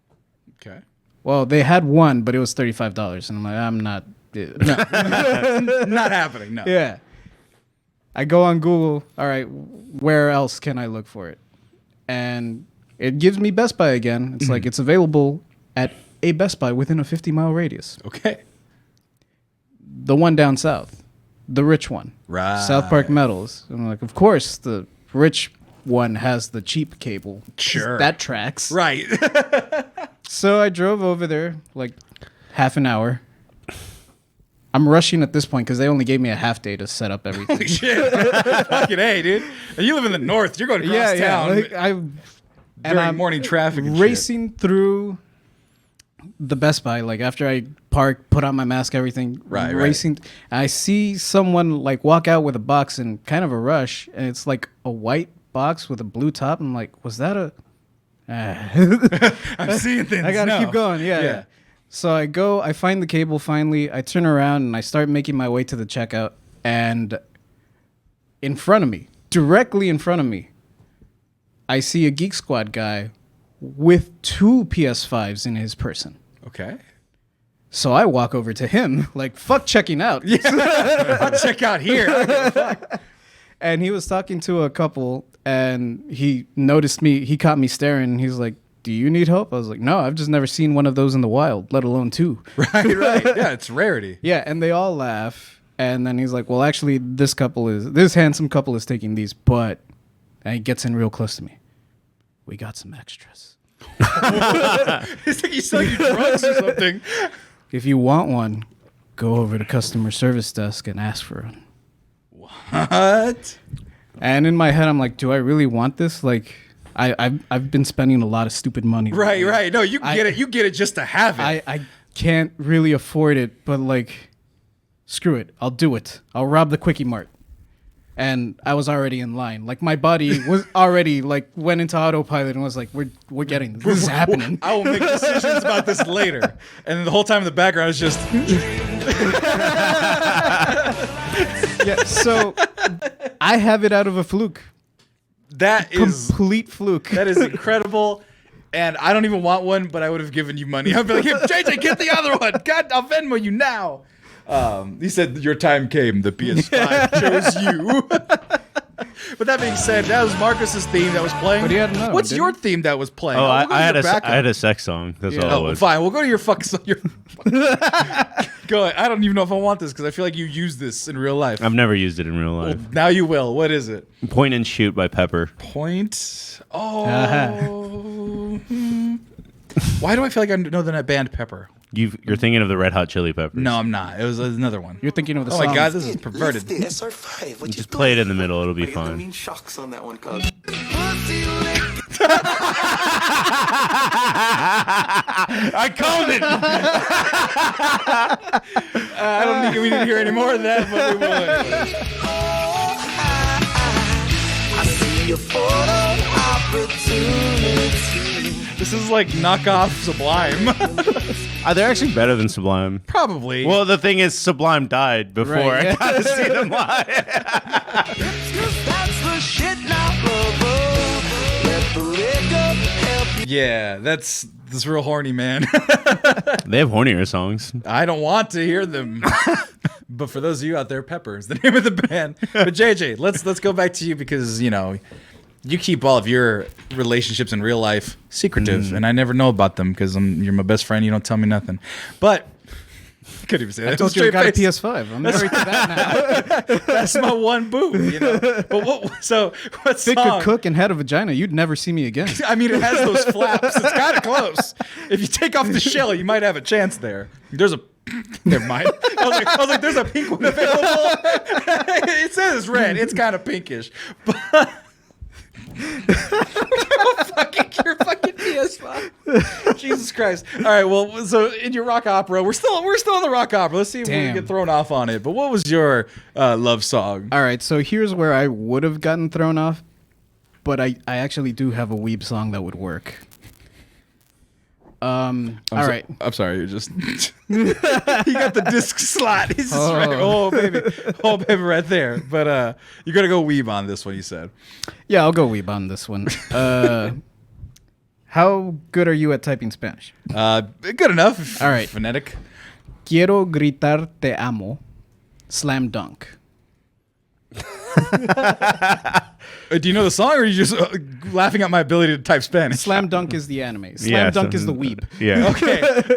Okay. well, they had one, but it was $35. And I'm like, I'm not. No. Not happening. No. Yeah. I go on Google. All right, where else can I look for it? And it gives me Best Buy again. It's like it's available at a Best Buy within a 50-mile radius. Okay. The one down south, the rich one, Right. South Park Metals. I'm like, of course, the rich one has the cheap cable. 'Cause Sure. that tracks. Right. So I drove over there like half an hour. I'm rushing at this point because they only gave me a half day to set up everything. Holy shit. Fucking A, dude. And you live in the north. You're going across town Like, during I'm morning traffic and racing through the Best Buy. Like after I park, put on my mask, everything. Right. Racing. I see someone like walk out with a box in kind of a rush, and it's like a white box with a blue top. I'm like, was that a? I'm seeing things. I gotta now. keep going. Yeah. So I go, I find the cable finally, I turn around and I start making my way to the checkout, and in front of me, directly in front of me, I see a Geek Squad guy with 2 PS5s in his person. Okay. So I walk over to him, like, fuck checking out. I'll check out here. I don't give a fuck. And he was talking to a couple, and he noticed me, he caught me staring, and he's like, do you need help? I was like, no, I've just never seen one of those in the wild, let alone 2. Right. Yeah, it's rarity. Yeah, and they all laugh. And then he's like, well, actually, this handsome couple is taking these, but, and he gets in real close to me. We got some extras. It's like he's selling you drugs or something. If you want one, go over to customer service desk and ask for one. What? And in my head, I'm like, do I really want this? Like, I've been spending a lot of stupid money. Right. No, you get it. You get it just to have it. I can't really afford it, but like, screw it. I'll do it. I'll rob the Quickie Mart. And I was already in line. Like, my body was already like went into autopilot and was like, we're getting this. This is happening. I will make decisions about this later. And then the whole time in the background is just Yeah. So I have it out of a fluke. that is Complete fluke. that is incredible. And I don't even want one, but I would have given you money. I'd be like, "Here, JJ, get the other one. God, I'll Venmo you now." He said your time came. The PS5 chose you. But that being said, that was Marcus's theme that was playing. But he had another one, What's didn't your he? theme that was playing? Oh, We'll go to I had your a backup. I had a sex song. That's all it Oh, was. fine. We'll go to your fuck. Go ahead. I don't even know if I want this because I feel like you use this in real life. I've never used it in real life. Now you will. What is it? Point and Shoot by Pepper. Point. Oh. Uh-huh. Why do I feel like I know that band Pepper? You're thinking of the Red Hot Chili Peppers. No, I'm not. It was another one. You're thinking of the Oh song. my god, this is perverted. Lift the SR5. What Just you play it doing? in the middle. It'll be I got the fine. mean shocks on that one, cuz. I called it. I don't think we need to hear any more of that, but we will anyway. I see your photo opportunity. This is like knockoff Sublime. They're actually better than Sublime. Probably. Well, the thing is, Sublime died before Right, yeah. I got to see them live. That's the shit now, brother. Let the liquor help you. Yeah, that's real horny, man. They have hornier songs. I don't want to hear them. But for those of you out there, Pepper is the name of the band. But JJ, let's go back to you because, you know, you keep all of your relationships in real life secretive, and I never know about them because you're my best friend. You don't tell me nothing. But couldn't even say that. I told you I got a Straight face. PS5. I'm married to that now. That's my one boo, you know. But what If it song? could cook and had a vagina, you'd never see me again. I mean, it has those flaps. It's kind of close. If you take off the shell, you might have a chance there. There's a. Never mind. I was like, there's a pink one available. It says red. It's kind of pinkish. But your fucking PS5. Jesus Christ. All right. Well, so in your rock opera, we're still in the rock opera. Let's see if we Damn. get thrown off on it. But what was your love song? All right, so here's where I would have gotten thrown off, but I actually do have a weeb song that would work. All right. I'm sorry. You're just. He got the disc slot. He's just right. Oh baby, right there. But you're gonna go weeb on this one. You said. Yeah, I'll go weeb on this one. How good are you at typing Spanish? Good enough. All right. Phonetic. Quiero gritar te amo. Slam dunk. Do you know the song, or are you just laughing at my ability to type Spanish? Slam dunk is the anime. Slam Yeah, dunk so- is the weeb. Yeah.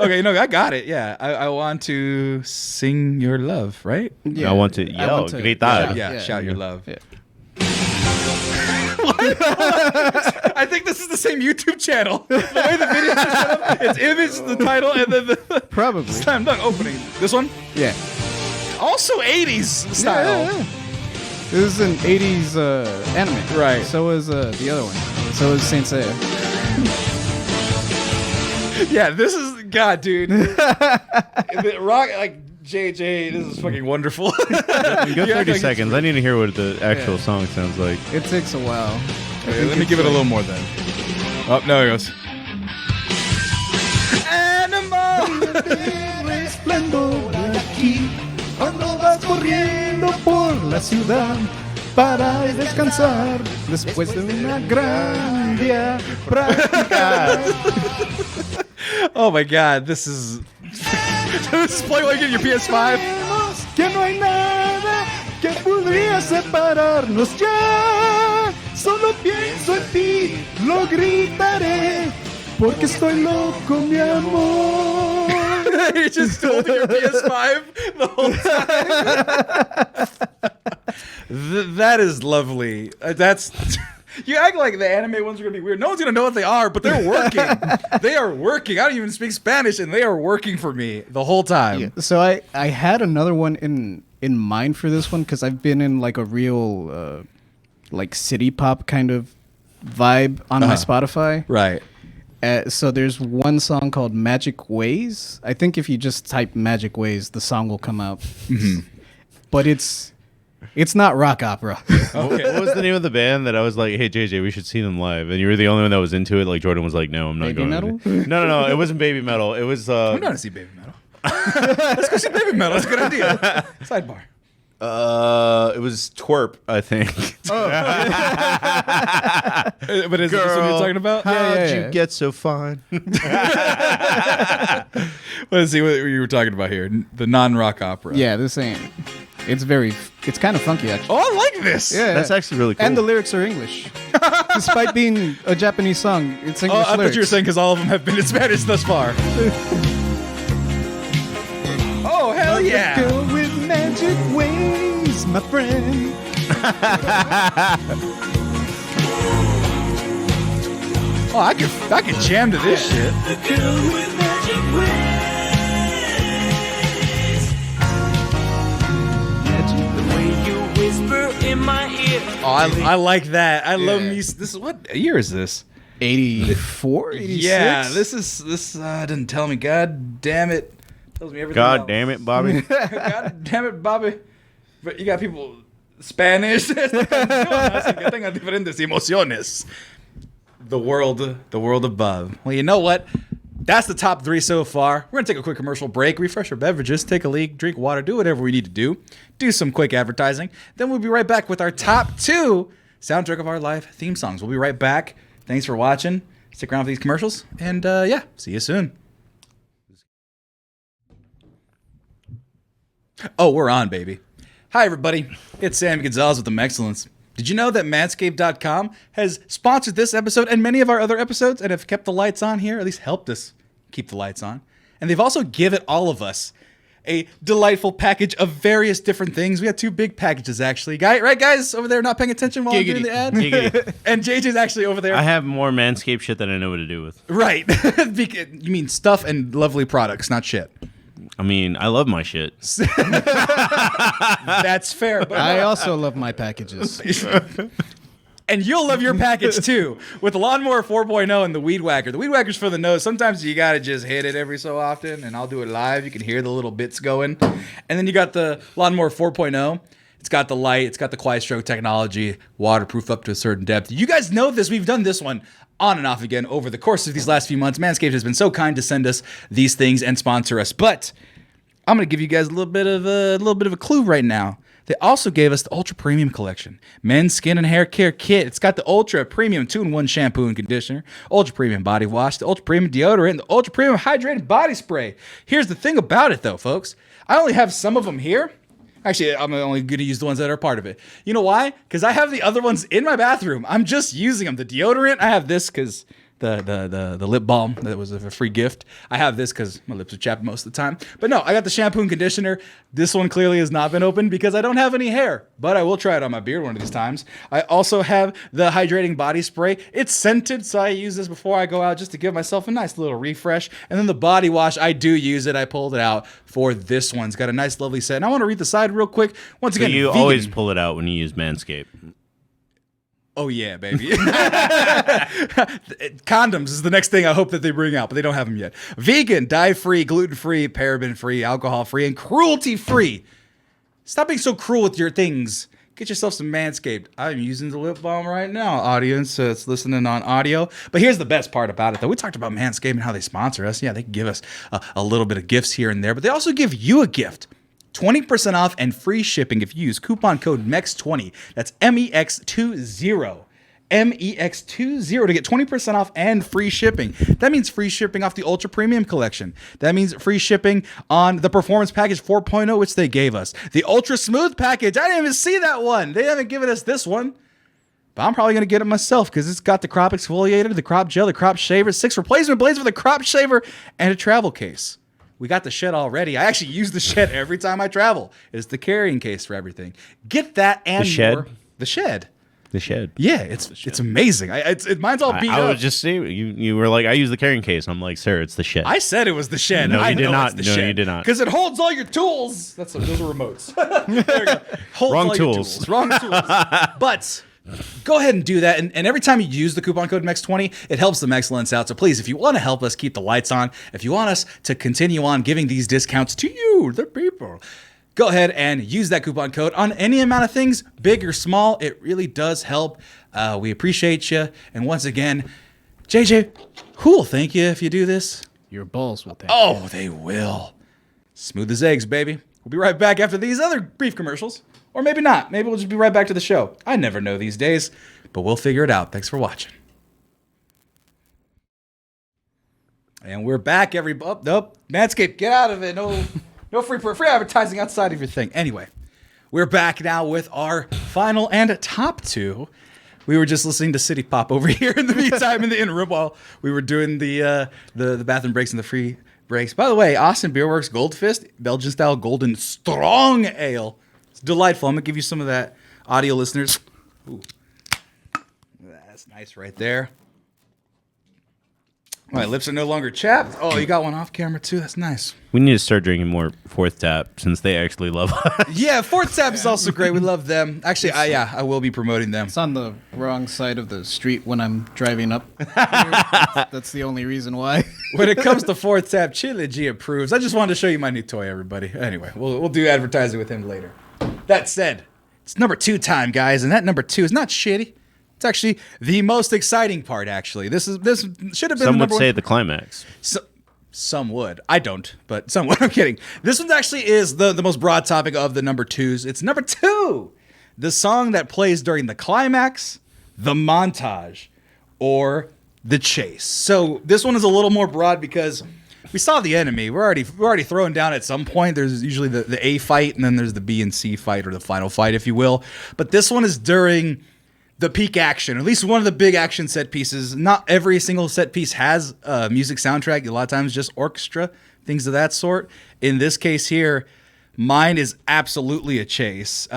Okay, no, I got it. Yeah, I want to sing your love, right? Yeah. I want to yell, want to- gritar. Yeah, shout your love. Yeah. I think this is the same YouTube channel. The way the video is set up, it's image, the title, and then the Probably. slam dunk opening. This one, Yeah. also 80s style. Yeah. This is an 80s anime. Right. So is the other one. So is Saint Seiya. Yeah, this is God, dude. The rock, like JJ, this is fucking wonderful. Go You act 30 like- seconds. I need to hear what the actual Yeah. song sounds like. It takes a while. Okay, let me give it a little more then. Oh, no, it goes. Animal. Cuando vas corriendo por la ciudad para descansar después de una gran día práctica. Oh my God, this is this is playing like in your PS5. Que no hay nada que podría separarnos ya. Solo pienso en ti, lo gritaré, porque estoy loco, mi amor. You're just holding your PS5 the whole time. That is lovely. That's you act like the anime ones are gonna be weird. No one's gonna know what they are, but they're working. They are working. I don't even speak Spanish, and they are working for me the whole time. So I had another one in mind for this one because I've been in like a real like city pop kind of vibe on my Spotify. Right. So there's one song called Magic Ways. I think if you just type Magic Ways, the song will come out. But it's not rock opera. Okay. What was the name of the band that I was like, hey, JJ, we should see them live? And you were the only one that was into it. Like, Jordan was like, no, I'm not Baby going. Metal? No. It wasn't Baby Metal. It was... I'm going to see Baby Metal. Let's go see Baby Metal. That's a good idea. Sidebar. it was Twerp, I think. But is this what you're talking about? How'd yeah, you yeah. get so fine? Let's see what you were talking about here. The non-rock opera. Yeah, this ain't. It's kind of funky actually. Oh, I like this. Yeah, That's actually really cool. And the lyrics are English, despite being a Japanese song. It's Oh, English I thought lyrics. you were saying because all of them have been in Spanish thus far. Oh, hell yeah. Go with magic ways, my friend. Oh, I could jam to this shit. Oh, I like that. I love me. This is what year is this? 84, 86? Yeah, this didn't tell me. God damn it. Tells me everything. God else. damn it, Bobby. God damn it, Bobby. But you got people Spanish. Tengan diferentes emociones. The world above. Well, you know what? That's the top 3 so far. We're going to take a quick commercial break, refresh our beverages, take a leak, drink water, do whatever we need to do some quick advertising. Then we'll be right back with our top 2 soundtrack of our life theme songs. We'll be right back. Thanks for watching. Stick around for these commercials. And yeah, see you soon. Oh, we're on, baby. Hi, everybody. It's Sammy Gonzalez with The Excellence. Did you know that Manscaped.com has sponsored this episode and many of our other episodes and have kept the lights on here, at least helped us keep the lights on? And they've also given all of us a delightful package of various different things. We have 2 big packages, actually. Right, guys? Over there not paying attention while I'm doing the ad? Giggity. And JJ's actually over there. I have more Manscaped shit than I know what to do with. Right. You mean stuff and lovely products, not shit. I mean, I love my shit. That's fair. But I also love my packages. And you'll love your package too with the Lawnmower 4.0 and the Weed Whacker. The Weed Whacker's for the nose. Sometimes you gotta just hit it every so often, and I'll do it live. You can hear the little bits going. And then you got the Lawnmower 4.0. It's got the light. It's got the quiet stroke technology, waterproof up to a certain depth. You guys know this. We've done this one on and off again over the course of these last few months. Manscaped has been so kind to send us these things and sponsor us. But I'm gonna give you guys a little bit of a clue right now. They also gave us the Ultra Premium Collection, men's skin and hair care kit. It's got the Ultra Premium 2-in-1 shampoo and conditioner, Ultra Premium body wash, the Ultra Premium deodorant, and the Ultra Premium hydrating body spray. Here's the thing about it, though, folks. I only have some of them here. Actually, I'm only going to use the ones that are part of it. You know why? Because I have the other ones in my bathroom. I'm just using them. The deodorant, I have this because the lip balm that was a free gift. I have this because my lips are chapped most of the time. But no, I got the shampoo and conditioner. This one clearly has not been opened because I don't have any hair. But I will try it on my beard one of these times. I also have the hydrating body spray. It's scented, so I use this before I go out just to give myself a nice little refresh. And then the body wash, I do use it. I pulled it out for this one. It's got a nice, lovely scent. And I want to read the side real quick. Once again, you vegan. always pull it out when you use Manscaped. Oh, yeah, baby. Condoms is the next thing I hope that they bring out, but they don't have them yet. Vegan, dye-free, gluten-free, paraben-free, alcohol-free, and cruelty-free. Stop being so cruel with your things. Get yourself some Manscaped. I'm using the lip balm right now, audience. It's listening on audio. But here's the best part about it, though. We talked about Manscaped and how they sponsor us. Yeah, they give us a little bit of gifts here and there, but they also give you a gift. 20% off and free shipping if you use coupon code MEX20. That's MEX20. MEX20 to get 20% off and free shipping. That means free shipping off the Ultra Premium Collection. That means free shipping on the Performance Package 4.0, which they gave us. The Ultra Smooth Package, I didn't even see that one. They haven't given us this one. But I'm probably going to get it myself because it's got the crop exfoliator, the crop gel, the crop shaver, 6 replacement blades with a crop shaver, and a travel case. We got the shed already. I actually use the shed every time I travel. It's the carrying case for everything. Get that and The shed? more. The shed. The shed. Yeah, it's amazing. Mine's all beat I up. was just saying, you were like, I use the carrying case. I'm like, sir, it's the shed. I said it was the shed. No, I you did know not. It's the No, shed. you did not. Because it holds all your tools. Those are remotes. There we go. Holds Wrong all your tools. Wrong tools. But go ahead and do that. And every time you use the coupon code MEX20, it helps the Mexcellence out. So please, if you want to help us keep the lights on, if you want us to continue on giving these discounts to you, the people, go ahead and use that coupon code on any amount of things, big or small. It really does help. We appreciate you. And once again, JJ, who will thank you if you do this? Your balls will thank Oh, they will. Smooth as eggs, baby. We'll be right back after these other brief commercials. Or maybe not. Maybe we'll just be right back to the show. I never know these days, but we'll figure it out. Thanks for watching. And we're back, everybody. Oh, nope. Manscaped, get out of it. No free advertising outside of your thing. Anyway, we're back now with our final and top two. We were just listening to City Pop over here in the meantime in the interim while we were doing the bathroom breaks and the free breaks. By the way, Austin Beer Works Gold Fist, Belgian style golden strong ale. It's delightful. I'm going to give you some of that, audio listeners. Ooh. That's nice right there. My lips are no longer chapped. Oh, you got one off camera too. That's nice. We need to start drinking more Fourth Tap since they actually love us. Yeah, Fourth Tap is also great. We love them. Actually, I will be promoting them. It's on the wrong side of the street when I'm driving up. That's the only reason why. When it comes to Fourth Tap, Chili G approves. I just wanted to show you my new toy, everybody. Anyway, we'll do advertising with him later. That said, it's number 2 time, guys, and that number 2 is not shitty. It's actually the most exciting part, actually. This should have been Some the would number say one. the climax. Some would. I don't, but some would. I'm kidding. This one actually is the most broad topic of the number 2s. It's number 2. The song that plays during the climax, the montage, or the chase. So this one is a little more broad because we saw the enemy. We're already throwing down at some point. There's usually the A fight, and then there's the B and C fight, or the final fight, if you will. But this one is during the peak action, at least one of the big action set pieces. Not every single set piece has a music soundtrack. A lot of times just orchestra, things of that sort. In this case here, mine is absolutely a chase.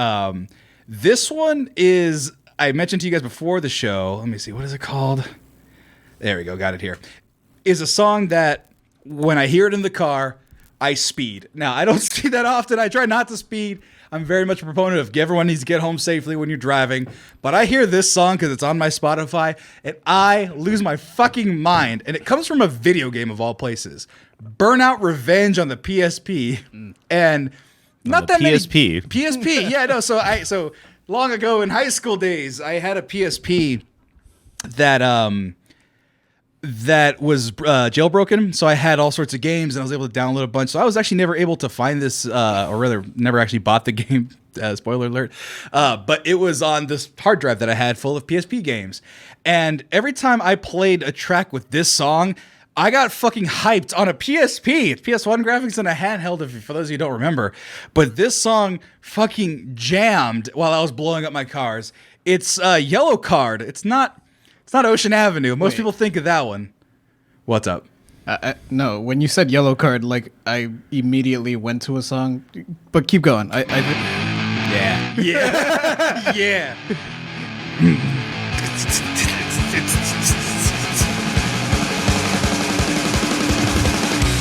This one is, I mentioned to you guys before the show. Let me see, what is it called? There we go, got it here. Is a song that when I hear it in the car, I speed. Now, I don't see that often. I try not to speed. I'm very much a proponent of everyone needs to get home safely when you're driving. But I hear this song because it's on my Spotify, and I lose my fucking mind. And it comes from a video game of all places. Burnout Revenge on the PSP. And not that PSP. many... PSP. Yeah, no. So long ago in high school days, I had a PSP that was jailbroken, so I had all sorts of games, and I was able to download a bunch. So I was actually never able to find this, or rather, never actually bought the game Spoiler alert. But it was on this hard drive that I had full of PSP games. And every time I played a track with this song, I got fucking hyped on a PSP. It's PS1 graphics and a handheld, for those of you who don't remember. But this song fucking jammed while I was blowing up my cars. It's Yellow Card. It's not Ocean Avenue. Most people think of that one. What's up? No, when you said Yellow Card, like I immediately went to a song. But keep going. Yeah. Yeah.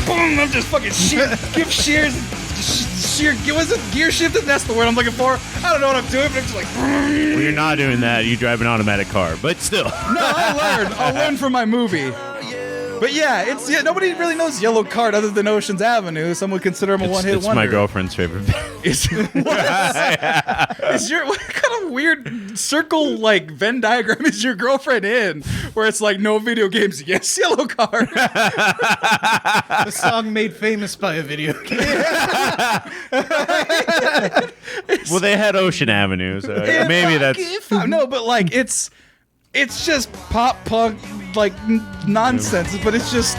Boom! I'm just fucking give shears. Was it gear shifting? That's the word I'm looking for. I don't know what I'm doing, but I'm just like. Well, you're not doing that. You drive an automatic car, but still. No, I'll learn from my movie. But yeah, nobody really knows Yellow Card other than Ocean's Avenue. Some would consider him a one-hit wonder. It's my girlfriend's favorite band. What kind of weird circle like Venn diagram is your girlfriend in? Where it's like no video games, yes, Yellow Card. The song made famous by a video game. Well, they had Ocean Avenue, so maybe that's no, but like it's just pop punk like nonsense, but it's just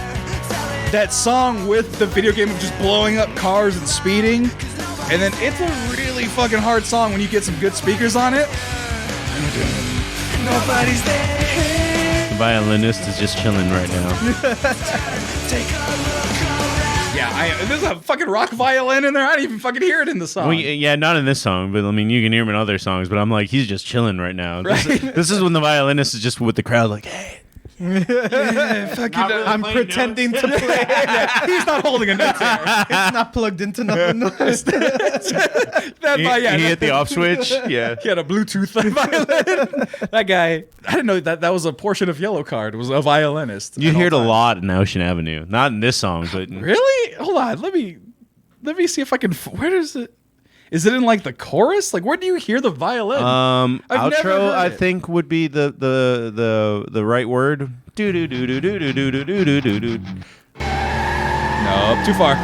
that song with the video game of just blowing up cars and speeding, and then it's a really fucking hard song when you get some good speakers on it. Nobody's there. The violinist is just chilling right now. Yeah, there's a fucking rock violin in there. I didn't even fucking hear it in the song. Well, yeah, not in this song, but I mean, you can hear him in other songs. But I'm like, he's just chilling right now. This is when the violinist is just with the crowd, like, hey. I'm pretending to play. Yeah, he's not holding a note here. It's not plugged into nothing. He hit the off switch. Yeah, he had a Bluetooth violin. That guy, I didn't know that was a portion of Yellow Card. Was a violinist. You hear it a lot in Ocean Avenue, not in this song, but really. Hold on, let me see if I can. Where is it? Is it in like the chorus? Like where do you hear the violin? Outro, I think, would be the right word. Do do do do do do do do do do do. Nope, too far.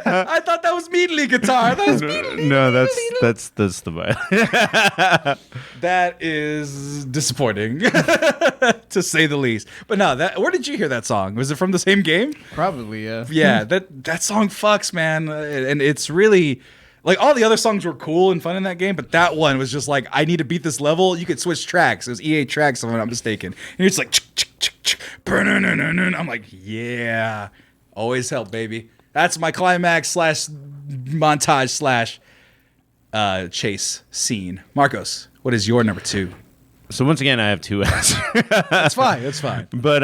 I thought that was meat lead guitar. No, that's the violin. That is disappointing, to say the least. But no, where did you hear that song? Was it from the same game? Probably, yeah. Yeah, that song fucks, man, and it's really. Like, all the other songs were cool and fun in that game, but that one was just like, I need to beat this level. You could switch tracks. It was EA tracks, if I'm not mistaken. And you're just like, I'm like, yeah. Always help, baby. That's my climax / montage / chase scene. Marcos, what is your number 2? So once again, I have 2 answers. That's fine. But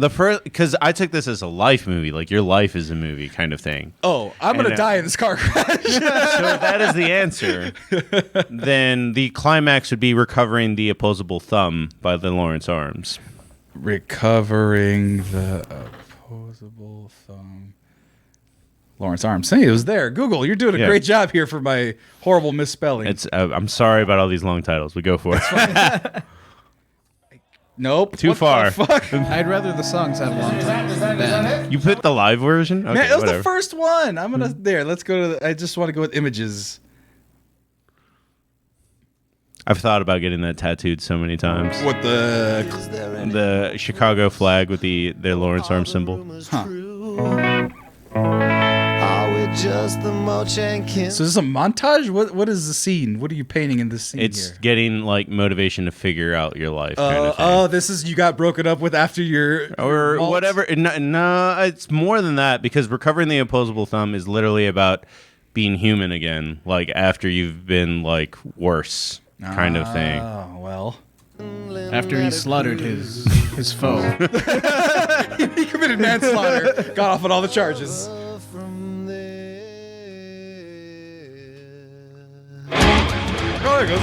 the first, because I took this as a life movie, like your life is a movie kind of thing. Oh, I'm going to die in this car crash. So if that is the answer, then the climax would be Recovering the Opposable Thumb by the Lawrence Arms. Recovering the Opposable Thumb. Lawrence Arms. Hey, it was there. Google, you're doing a great job here for my horrible misspelling. It's. I'm sorry about all these long titles, but go for it. Nope. Too far. Fuck? I'd rather the songs have long than You put the live version? Okay, man, it was whatever. the first one. I'm gonna let's go to I just want to go with images. I've thought about getting that tattooed so many times. What The Chicago flag with their Lawrence Arms symbol. Just the motion can. So is this a montage? What is the scene? What are you painting in this scene It's here? getting like motivation to figure out your life. Kind of thing. This is you got broken up with after your Or vault? whatever. No, it's more than that because Recovering the Opposable Thumb is literally about being human again, like after you've been like worse kind of thing. Oh, well. after he slaughtered his foe. He committed manslaughter, got off on all the charges. Oh, there it goes.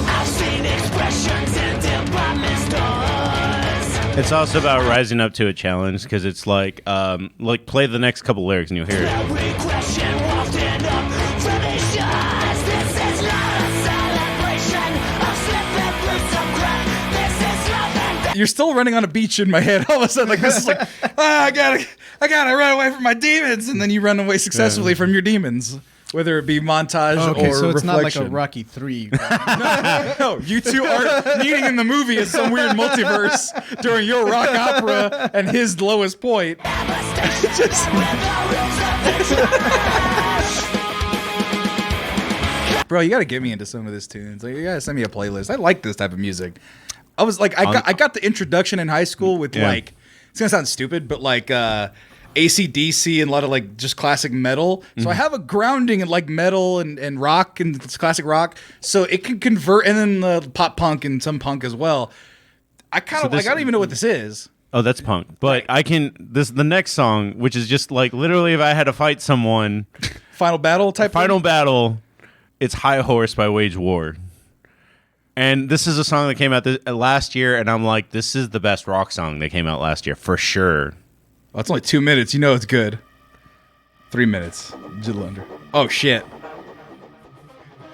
I've seen expressions in department stores. It's also about rising up to a challenge because it's like play the next couple lyrics and you'll hear it. Every question wafted up traditions. This is not a celebration of slipping through some crap. This is love and you're still running on a beach in my head. All of a sudden, like this is like, I gotta run away from my demons, and then you run away successfully from your demons, whether it be montage Okay, or so it's not like a reflection. Rocky 3. No, you two are meeting in the movie in some weird multiverse during your rock opera and his lowest point. Bro, you gotta get me into some of this tunes. Like, you gotta send me a playlist. I like this type of music. I was like, I got the introduction in high school with like, it's gonna sound stupid, but like AC/DC and a lot of like just classic metal. So I have a grounding in like metal and rock and classic rock. So it can convert, and then the pop punk and some punk as well. I don't even know what this is. Oh, that's punk. But I can the next song, which is just like literally if I had to fight someone. Final battle type. Final battle. It's High Horse by Wage War. And this is a song that came out last year, and I'm like, this is the best rock song that came out last year, for sure. Oh, it's only 2 minutes. You know it's good. 3 minutes. A little under. Oh, shit.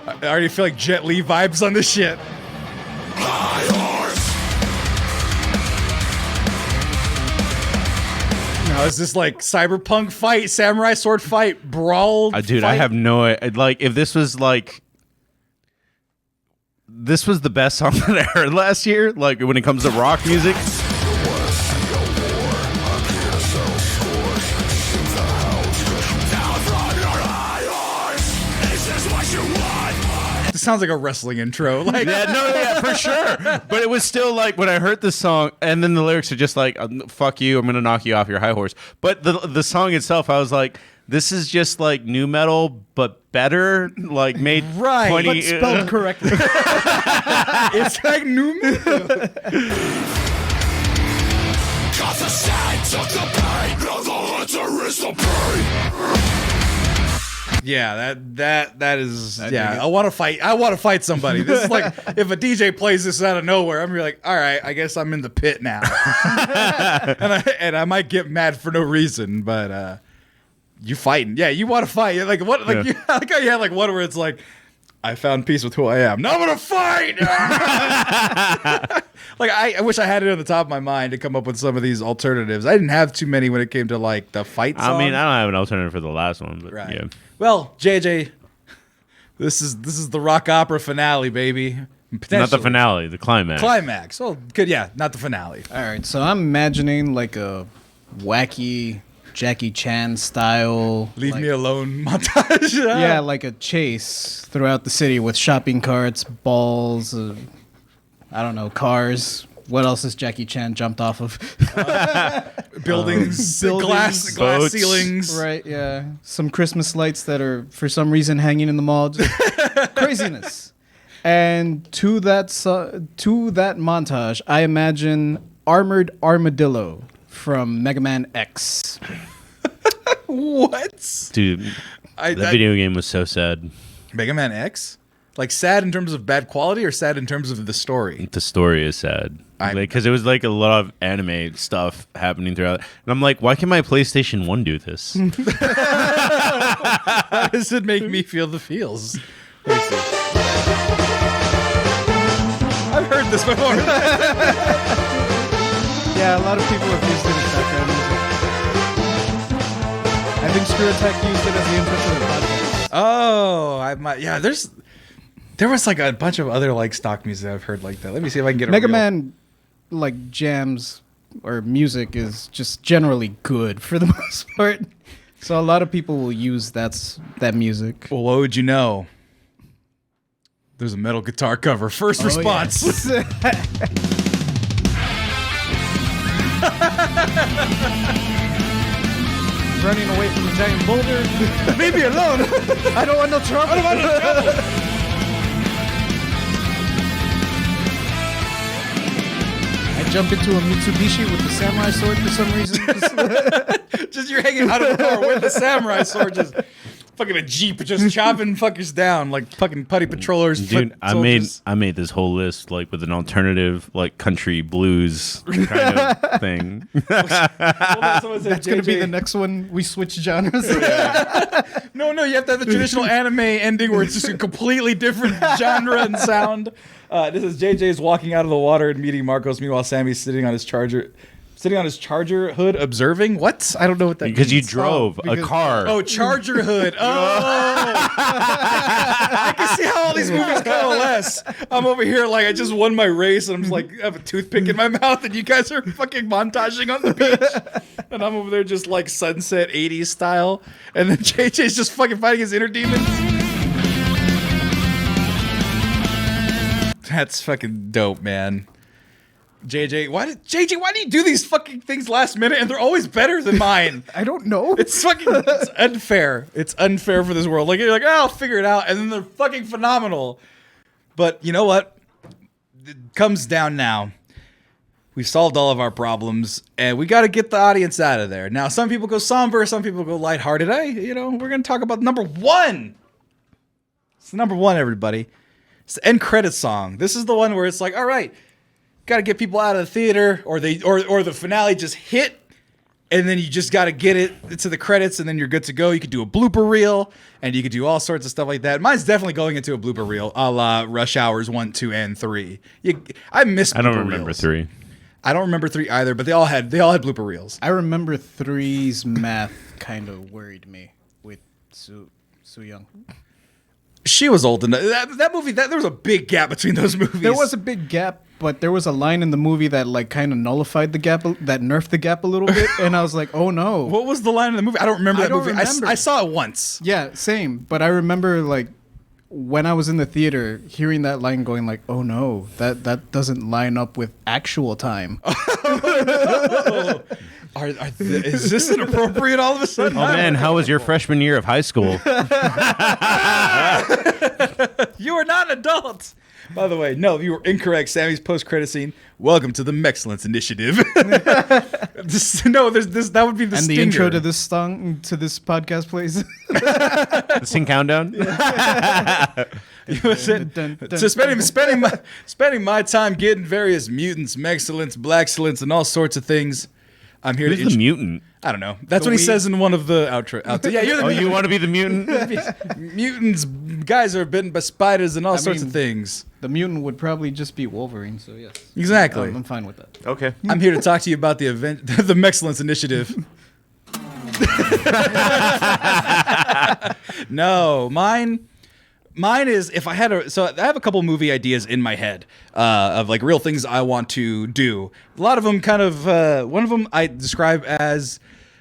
I already feel like Jet Li vibes on this shit. Now, is this like cyberpunk fight, samurai sword fight, brawl? Dude, fight? I have no idea. Like, if this was like... This was the best song that I heard last year, like when it comes to rock music. This sounds like a wrestling intro. Like, Yeah, for sure. But it was still like when I heard this song, and then the lyrics are just like, "Fuck you, I'm gonna knock you off your high horse." But the song itself, I was like, this is just like new metal, but better, like made Right, 20, But spelled correctly. it's like new metal. Yeah, that is. Yeah, I want to fight. I want to fight somebody. This is like if a DJ plays this out of nowhere, I'm gonna be like, all right, I guess I'm in the pit now, and I might get mad for no reason, but you fighting? Yeah, you want to fight? Like what? Like you like how you had like one where it's like, I found peace with who I am. Now I'm gonna fight. Like I wish I had it on the top of my mind to come up with some of these alternatives. I didn't have too many when it came to like the fight song. I mean, I don't have an alternative for the last one, but Right. yeah. Well, JJ, this is the rock opera finale, baby. Not the Potentially. finale, the climax. Climax. Oh, good. Yeah, not the finale. All right, so I'm imagining like a wacky Jackie Chan style. Leave like, me alone montage. Yeah, like a chase throughout the city with shopping carts, balls, I don't know, cars. What else has Jackie Chan jumped off of? buildings, buildings, glass boats. ceilings. Right, yeah. Some Christmas lights that are for some reason hanging in the mall. Just craziness. And to that montage, I imagine Armored Armadillo from Mega Man X. What? Dude, the video game was so sad. Mega Man X? Like sad in terms of bad quality or sad in terms of the story? The story is sad. Because it was like a lot of anime stuff happening throughout. And I'm like, why can my PlayStation 1 do this? How does it make me feel the feels? Let me see. I've heard this before. Yeah, a lot of people have used it as background music. I think Screw Attack used it as the input to the podcast. Oh, I might. Yeah, there was like a bunch of other like stock music I've heard like that. Let me see if I can get a Mega real- Man, like jams or music, is just generally good for the most part. So a lot of people will use that music. Well, what would you know? There's a metal guitar cover. First response. yes. Running away from the giant boulder. Leave me alone. I don't want no trouble. I don't want no trouble. I jump into a Mitsubishi with the samurai sword for some reason. Just you're hanging out of the car with the samurai sword. Just fucking a Jeep just chopping fuckers down like fucking putty patrollers. Dude, foot I soldiers. made this whole list like with an alternative like country blues kind of thing. That's gonna be the next one. We switch genres. No, you have to have the traditional anime ending where it's just a completely different genre and sound. This is JJ's walking out of the water and meeting Marcos. Meanwhile, Sammy's sitting on his charger hood observing. What? I don't know what that means. Because you drove a because- car. Oh, charger hood. Oh. I can see how all these movies coalesce. I'm over here like I just won my race and I'm just like I have a toothpick in my mouth and you guys are fucking montaging on the beach. And I'm over there just like sunset 80s style. And then JJ's just fucking fighting his inner demons. That's fucking dope, man. JJ, why do you do these fucking things last minute and they're always better than mine? I don't know. It's unfair. It's unfair for this world. Like you're like, oh, I'll figure it out, and then they're fucking phenomenal. But you know what? It comes down now. We've solved all of our problems, and we got to get the audience out of there. Now, some people go somber, some people go lighthearted. We're gonna talk about number one. It's number one, everybody. It's the end credits song. This is the one where it's like, all right, got to get people out of the theater, or the finale just hit, and then you just got to get it to the credits, and then you're good to go. You could do a blooper reel, and you could do all sorts of stuff like that. Mine's definitely going into a blooper reel, a la Rush Hours 1, 2, and 3. I miss. I don't blooper remember reels. 3. I don't remember 3 either, but they all had blooper reels. I remember 3's math kind of worried me with Soo Young. She was old enough. That movie. There was a big gap between those movies. There was a big gap, but there was a line in the movie that like kind of nullified the gap, that nerfed the gap a little bit, and I was like, oh no. What was the line in the movie? I don't remember I that don't movie. remember. I saw it once. Yeah, same. But I remember like when I was in the theater hearing that line going like, oh no, that doesn't line up with actual time. Is this inappropriate all of a sudden? Oh man, how was your freshman year of high school? You are not an adult. By the way, no, you were incorrect. Sammy's post-credit scene. Welcome to the Mexcellence Initiative. That would be the And stinger. the intro to this song, to this podcast, please. The CincountDown? So spending my time getting various mutants, Mexcellence, Blackcellence, and all sorts of things. I'm here Who's to the mutant? I don't know. That's what he says in one of the outro. Yeah, you're the Oh, you want to be the mutant? mutants. Guys are bitten by spiders and all sorts of things. The mutant would probably just be Wolverine, so yes. Exactly. I'm fine with that. Okay. I'm here to talk to you about the event, the Mexcellence Initiative. No, mine is if I had I have a couple movie ideas in my head of like real things I want to do. A lot of them kind of one of them I describe as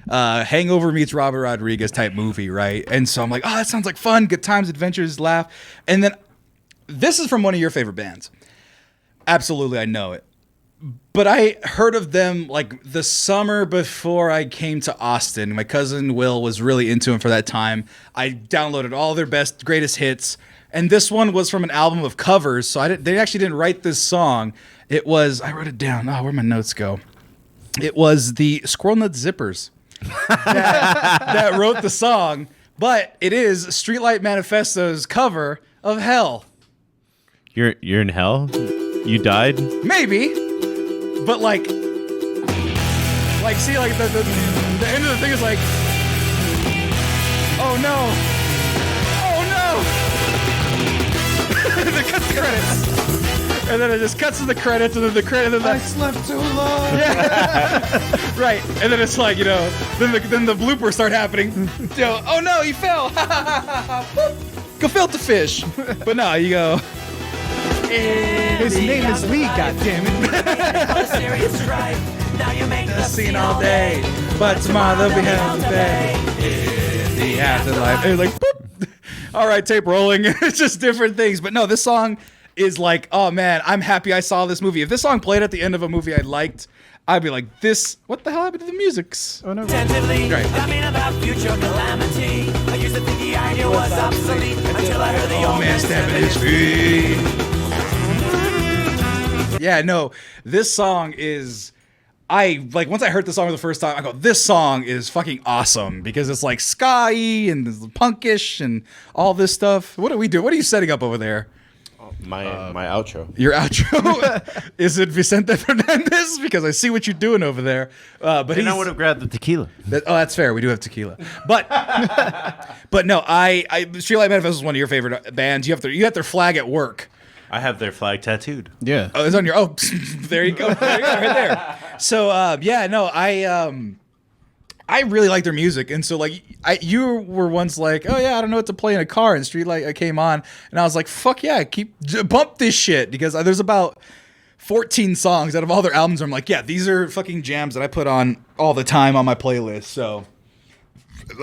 Hangover meets Robert Rodriguez type movie, right? And so I'm like, oh, that sounds like fun, good times, adventures, laugh. And then this is from one of your favorite bands. Absolutely, I know it. But I heard of them like the summer before I came to Austin. My cousin Will was really into them for that time. I downloaded all their greatest hits. And this one was from an album of covers. So they actually didn't write this song. It was, I wrote it down. Oh, where'd my notes go? It was the Squirrel Nut Zippers that wrote the song. But it is Streetlight Manifesto's cover of Hell. You're in hell? You died? Maybe. But like see, like the end of the thing is like, oh no, and it cuts the credits, and then it just cuts to the credits, and then the credit. I slept too long. Yeah, right. And then it's like then the bloopers start happening. Oh no, he fell. Gefilte fish. But no, you go. His name is Lee, goddammit. Serious strife. Now you make the Scene all day, but tomorrow they'll be held to pay in the afterlife. And like, boop. All right, tape rolling. It's just different things. But no, this song is like, oh man, I'm happy I saw this movie. If this song played at the end of a movie I liked, I'd be like, what the hell happened to the musics? Oh no. Attentively, Right. I mean about future calamity. I used to think the idea was obsolete until I heard the Oh old man, stamping his feet. Yeah, no, this song is I like once I heard the song for the first time, I go, this song is fucking awesome because it's like ska-y and it's punkish and all this stuff. What do we do? What are you setting up over there? My outro. Your outro is it Vicente Fernandez? Because I see what you're doing over there. But I would have grabbed the tequila. That's fair. We do have tequila, but but no, I Streetlight Manifesto is one of your favorite bands. You have their flag at work. I have their flag tattooed. Yeah. Oh, it's on your. Oh, there you go. There you go, right there. So yeah, no, I really like their music, and so like you were once like, oh yeah, I don't know what to play in a car, and Streetlight came on, and I was like, fuck yeah, bump this shit because there's about 14 songs out of all their albums. I'm like, yeah, these are fucking jams that I put on all the time on my playlist. So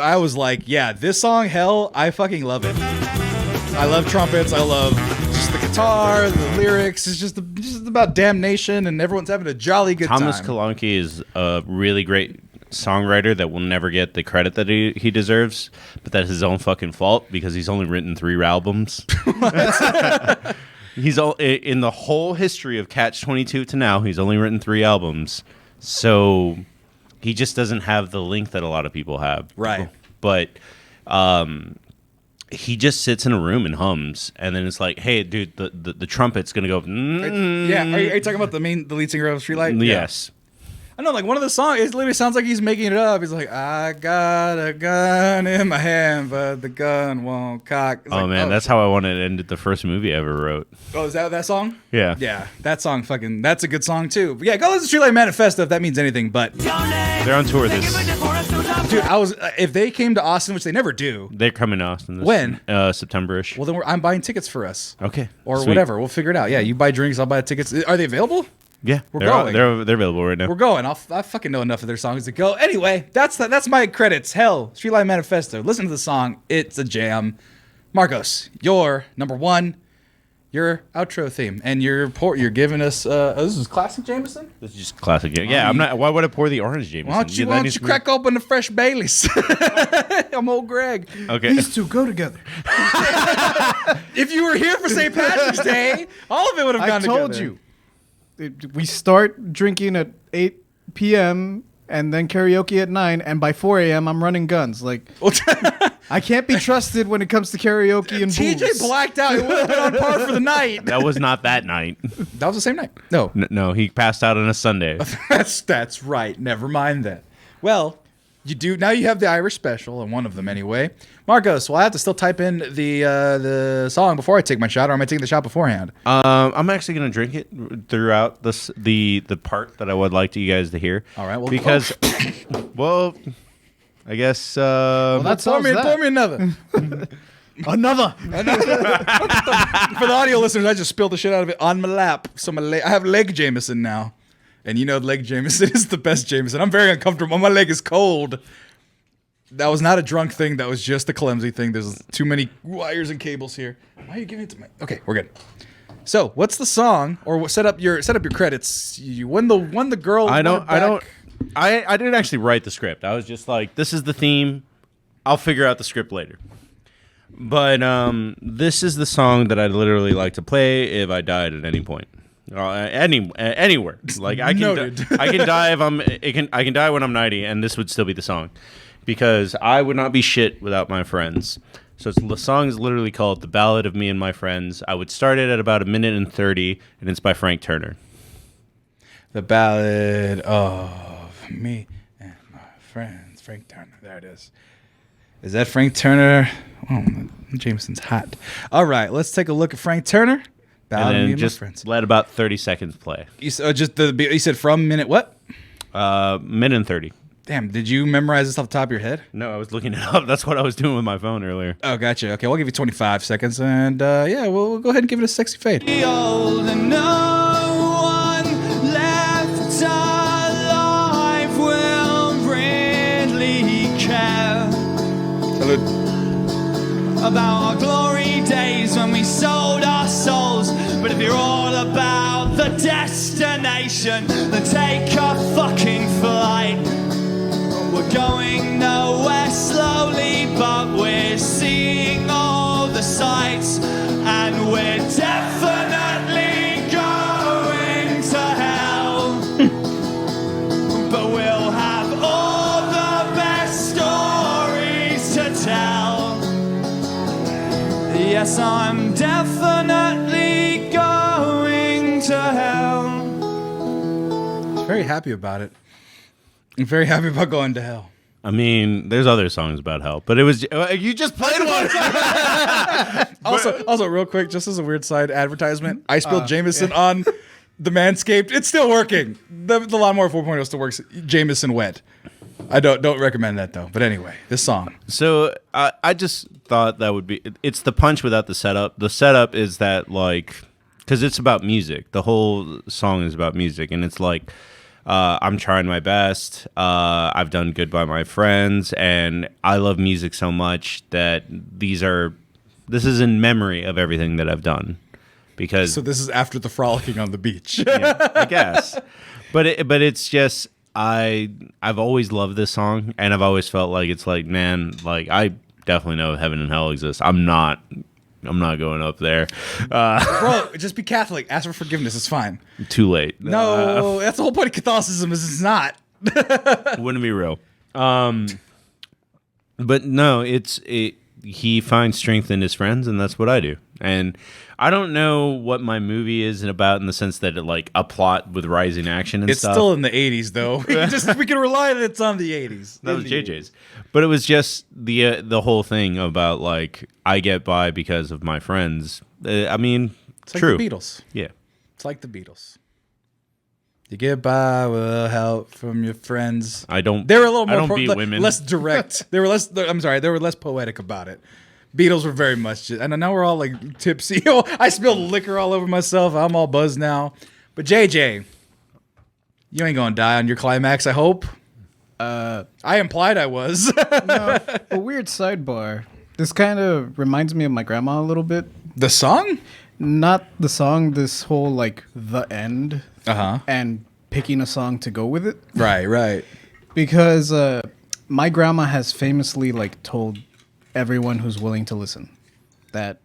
I was like, yeah, this song, hell, I fucking love it. I love trumpets. I love just the guitar, the lyrics. It's just about damnation, and everyone's having a jolly good Thomas time. Kalanke is a really great songwriter that will never get the credit that he deserves, but that's his own fucking fault because he's only written 3 albums. He's all in the whole history of Catch-22 to now. He's only written 3 albums, so he just doesn't have the length that a lot of people have. Right. But he just sits in a room and hums, and then it's like, hey, dude, the trumpet's gonna go. Yeah, are you talking about the lead singer of Streetlight? Yes. I know, like one of the songs, it literally sounds like he's making it up. He's like, I got a gun in my hand, but the gun won't cock. It's like, That's how I wanted to end the first movie I ever wrote. Oh, is that song? Yeah. Yeah, that song that's a good song too. But yeah, go listen to Streetlight Manifesto if that means anything. But They're on tour this. dude, if they came to Austin, which they never do. They're coming to Austin this When? September-ish. Well, then I'm buying tickets for us. Okay. Or Sweet. whatever. We'll figure it out. Yeah, you buy drinks, I'll buy tickets. Are they available? Yeah, We're they're going. They're available right now. We're going. I fucking know enough of their songs to go. Anyway, that's my credits. Hell, Streetlight Manifesto. Listen to the song. It's a jam. Marcos, your number 1, your outro theme, and you're giving us. This is classic Jameson. This is just classic. Yeah, I'm not. Why would I pour the orange Jameson? Why don't you crack open the fresh Baileys? I'm old Greg. Okay. These two go together. If you were here for St. Patrick's Day, all of it would have gone I told together. you. We start drinking at 8 p.m. and then karaoke at 9, and by 4 a.m. I'm running guns. Like, I can't be trusted when it comes to karaoke and TJ booze. blacked out. It would have been on par for the night. That was not that night. That was the same night. No. No, he passed out on a Sunday. That's right. Never mind that. Well, you do now. You have the Irish special, and one of them anyway. Marcos, well, I have to still type in the song before I take my shot, or am I taking the shot beforehand? I'm actually gonna drink it throughout the part that I would like you guys to hear. All right. Well, because, well, I guess. that's pour me another. Another. For the audio listeners, I just spilled the shit out of it on my lap. So I have leg Jameson now. And you know leg Jameson is the best Jameson. I'm very uncomfortable. My leg is cold. That was not a drunk thing. That was just a clumsy thing. There's too many wires and cables here. Why are you giving it to me? Okay, we're good. So, what's the song? Or set up your credits. You when the girl. I went don't. back- I didn't actually write the script. I was just like, this is the theme. I'll figure out the script later. But this is the song that I'd literally like to play if I died at any point. Anywhere. Like I can, Noted. I can die if I can die when I'm 90, and this would still be the song, because I would not be shit without my friends. So the song is literally called "The Ballad of Me and My Friends." I would start it at about 1:30, and it's by Frank Turner. The Ballad of Me and My Friends. Frank Turner. There it is. Is that Frank Turner? Oh, Jameson's hot. All right, let's take a look at Frank Turner. Ballad of Me And then and just My Friends. let about 30 seconds play. You said from minute what? 1:30. Damn, did you memorize this off the top of your head? No, I was looking it up. That's what I was doing with my phone earlier. Oh, gotcha. Okay, we'll give you 25 seconds, and yeah, we'll go ahead and give it a sexy fade. Old and no one left alive will really care about our glory days when we sold our souls. But if you're all about the destination, then take a fucking flight. We're going nowhere slowly, but we're seeing all the sights, and we're definitely going to hell. was very happy about it. I'm very happy about going to hell. I mean, there's other songs about hell, but it was you just played one. Also, real quick, just as a weird side advertisement, I spilled Jameson on the Manscaped. It's still working. The Lawnmower 4.0 still works. Jameson wet. I don't recommend that though. But anyway, this song. So I just thought that would be. It's the punch without the setup. The setup is that because it's about music. The whole song is about music, and it's like. I'm trying my best. I've done good by my friends, and I love music so much that this is in memory of everything that I've done. Because So this is after the frolicking on the beach. yeah, I guess, but it's just I've always loved this song, and I've always felt like it's like, man, like I definitely know heaven and hell exist. I'm not going up there. Bro, just be Catholic. Ask for forgiveness. It's fine. Too late. No, that's the whole point of Catholicism is it's not. Wouldn't be real. But no, he finds strength in his friends, and that's what I do. And I don't know what my movie is about in the sense that it like a plot with rising action and It's stuff. still in the 80s, though. We can rely that it's on the 80s. That was JJ's. But it was just the whole thing about like I get by because of my friends. I mean, It's like true. the Beatles. Yeah. It's like the Beatles. You get by with help from your friends. I don't. They were a little I more don't beat women. less direct. They were less. I'm sorry. They were less poetic about it. Beatles were very much. And now we're all like tipsy. I spilled liquor all over myself. I'm all buzzed now. But JJ, you ain't gonna die on your climax. I hope. I implied I was. No, a weird sidebar. This kind of reminds me of my grandma a little bit. The song? Not the song, this whole like the end and picking a song to go with it. Right. Because my grandma has famously like told everyone who's willing to listen that,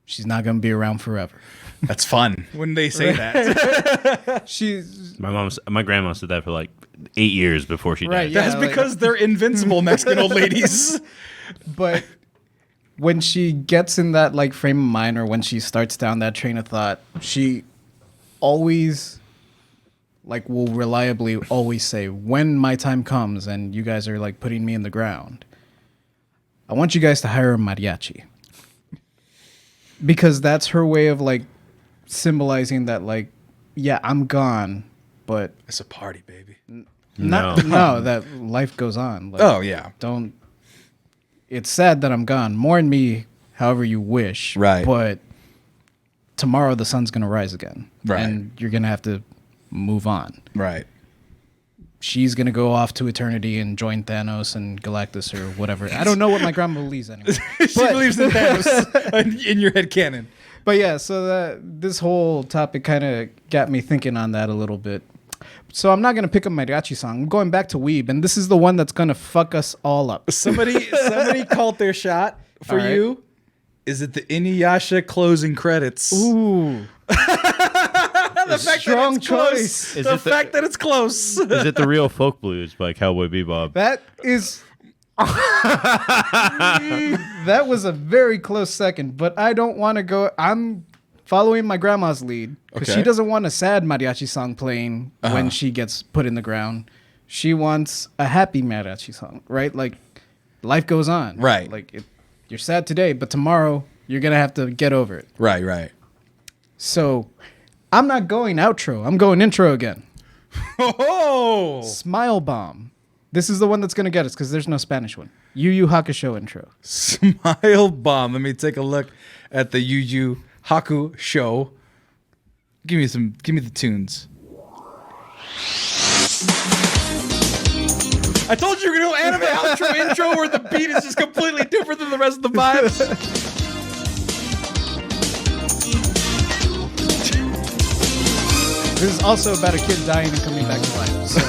she's not going to be around forever. That's fun when they say that. My grandma said that for like 8 years before she died. Yeah, That's because they're invincible Mexican old ladies. But when she gets in that like frame of mind, or when she starts down that train of thought, she always like will reliably always say, when my time comes and you guys are like putting me in the ground, I want you guys to hire a mariachi. Because that's her way of like symbolizing that like, yeah, I'm gone, but It's a party, baby. No. that life goes on. Like, Oh, yeah. don't. It's sad that I'm gone. Mourn me however you wish. Right. But tomorrow the sun's gonna rise again. Right. And you're gonna have to move on. Right. She's gonna go off to eternity and join Thanos and Galactus or whatever. I don't know what my grandma believes anymore. She believes in Thanos in your head canon. But yeah, so this whole topic kind of got me thinking on that a little bit. So I'm not gonna pick a mariachi song. I'm going back to Weeb, and this is the one that's gonna fuck us all up. Somebody called their shot for All right. you. Is it the Inuyasha closing credits? Ooh, The fact strong that it's close. choice. Is The it the- fact that it's close. Is it the real folk blues by Cowboy Bebop? That is. That was a very close second, but I don't want to go. I'm following my grandma's lead because Okay. she doesn't want a sad mariachi song playing when she gets put in the ground. She wants a happy mariachi song, right? Like life goes on, Right. Like you're sad today, but tomorrow you're gonna have to get over it. Right. So I'm not going outro. I'm going intro again. Oh, Smile Bomb. This is the one that's gonna get us because there's no Spanish one. Yu Yu Hakusho intro. Smile Bomb. Let me take a look at the Yu Yu Haku show. Give me the tunes. I told you were gonna go anime outro intro where the beat is just completely different than the rest of the vibes. This is also about a kid dying and coming back to life. So,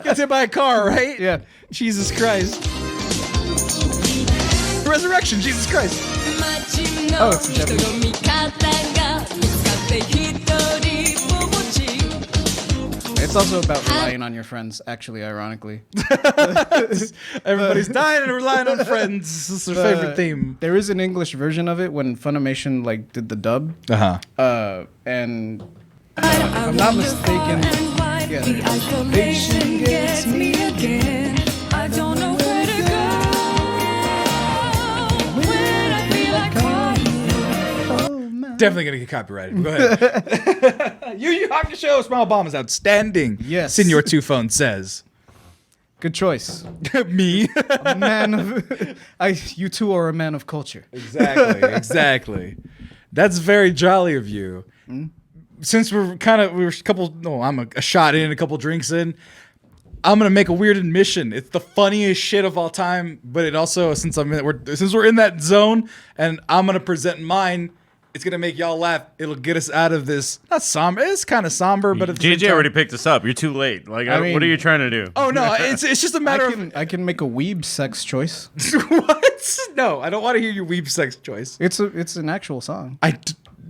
Gets hit by a car, right? yeah. Jesus Christ. Resurrection, Jesus Christ. Oh, it's in Japanese. It's also about relying on your friends, actually, ironically. Everybody's dying and relying on friends. This is their favorite theme. There is an English version of it when Funimation like did the dub. Uh-huh. And If I'm not mistaken, yeah. Isolation gets me again. I don't know where to go when I feel like crying. Definitely gonna get copyrighted. Go ahead. Yu Hakusho Smile Bomb is outstanding. Yes. Senor Two Phone says. Good choice. Me. A man of, you two are a man of culture. Exactly. That's very jolly of you. Since we're a shot in, a couple drinks in, I'm gonna make a weird admission. It's the funniest shit of all time, but it also, since we're in that zone, and I'm gonna present mine, it's gonna make y'all laugh. It'll get us out of this. Not somber. It's kind of somber, but at the same JJ time, already picked us up. You're too late. Like, I mean- what are you trying to do? Oh no, it's just a matter I can make a weeb sex choice. of what? No, I don't want to hear your weeb sex choice. It's an actual song.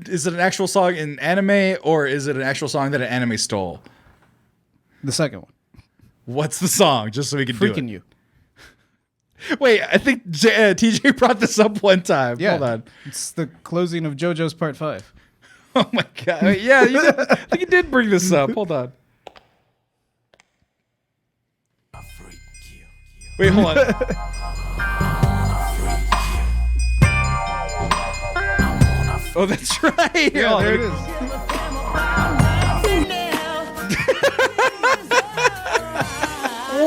Is it an actual song in anime, or is it an actual song that an anime stole? The second one. What's the song? Just so we can do it. Freaking You. Wait, I think TJ brought this up one time. Yeah. Hold on. It's the closing of JoJo's Part 5. Oh my god. Yeah, you did, I think you did bring this up. Hold on. Wait, hold on. Oh, that's right. Yeah, Oh, there let it me- is.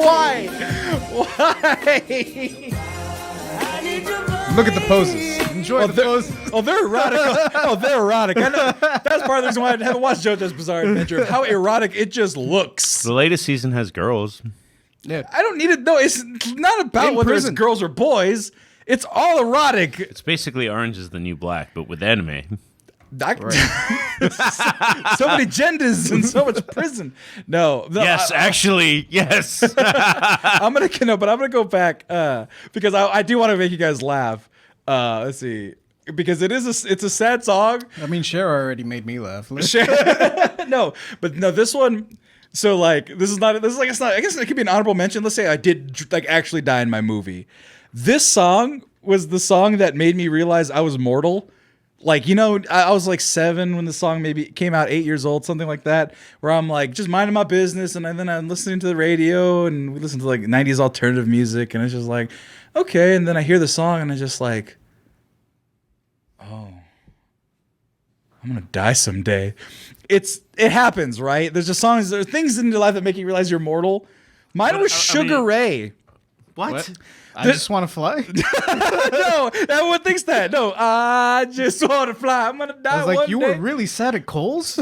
Why? Why? Look at the poses. Enjoy the poses. Oh, they're erotic. Oh, they're erotic. I know. That's part of the reason why I haven't watched JoJo's Bizarre Adventure. Of how erotic it just looks. The latest season has girls. Yeah. I don't need it. No, it's not about In whether prison. it's girls or boys. It's all erotic. It's basically Orange is the New Black, but with anime. So many genders and so much prison. No, Yes, actually, yes. I'm gonna go back because I do want to make you guys laugh. Let's see, because it's a sad song. I mean, Cher already made me laugh. No, this one. So like this is like it's not. I guess it could be an honorable mention. Let's say I did like actually die in my movie. This song was the song that made me realize I was mortal. Like, you know, I was like 7 when the song maybe came out, 8 years old, something like that, where I'm like just minding my business, and then I'm listening to the radio, and we listen to like 90s alternative music, and it's just like, okay, and then I hear the song, and I'm just like, oh, I'm gonna die someday. It happens, right? There's things in your life that make you realize you're mortal. Mine was Sugar Ray. What? I just want to fly. No, everyone thinks that. No, I just want to fly. I'm gonna die I was like, one you day. were really sad at Cole's?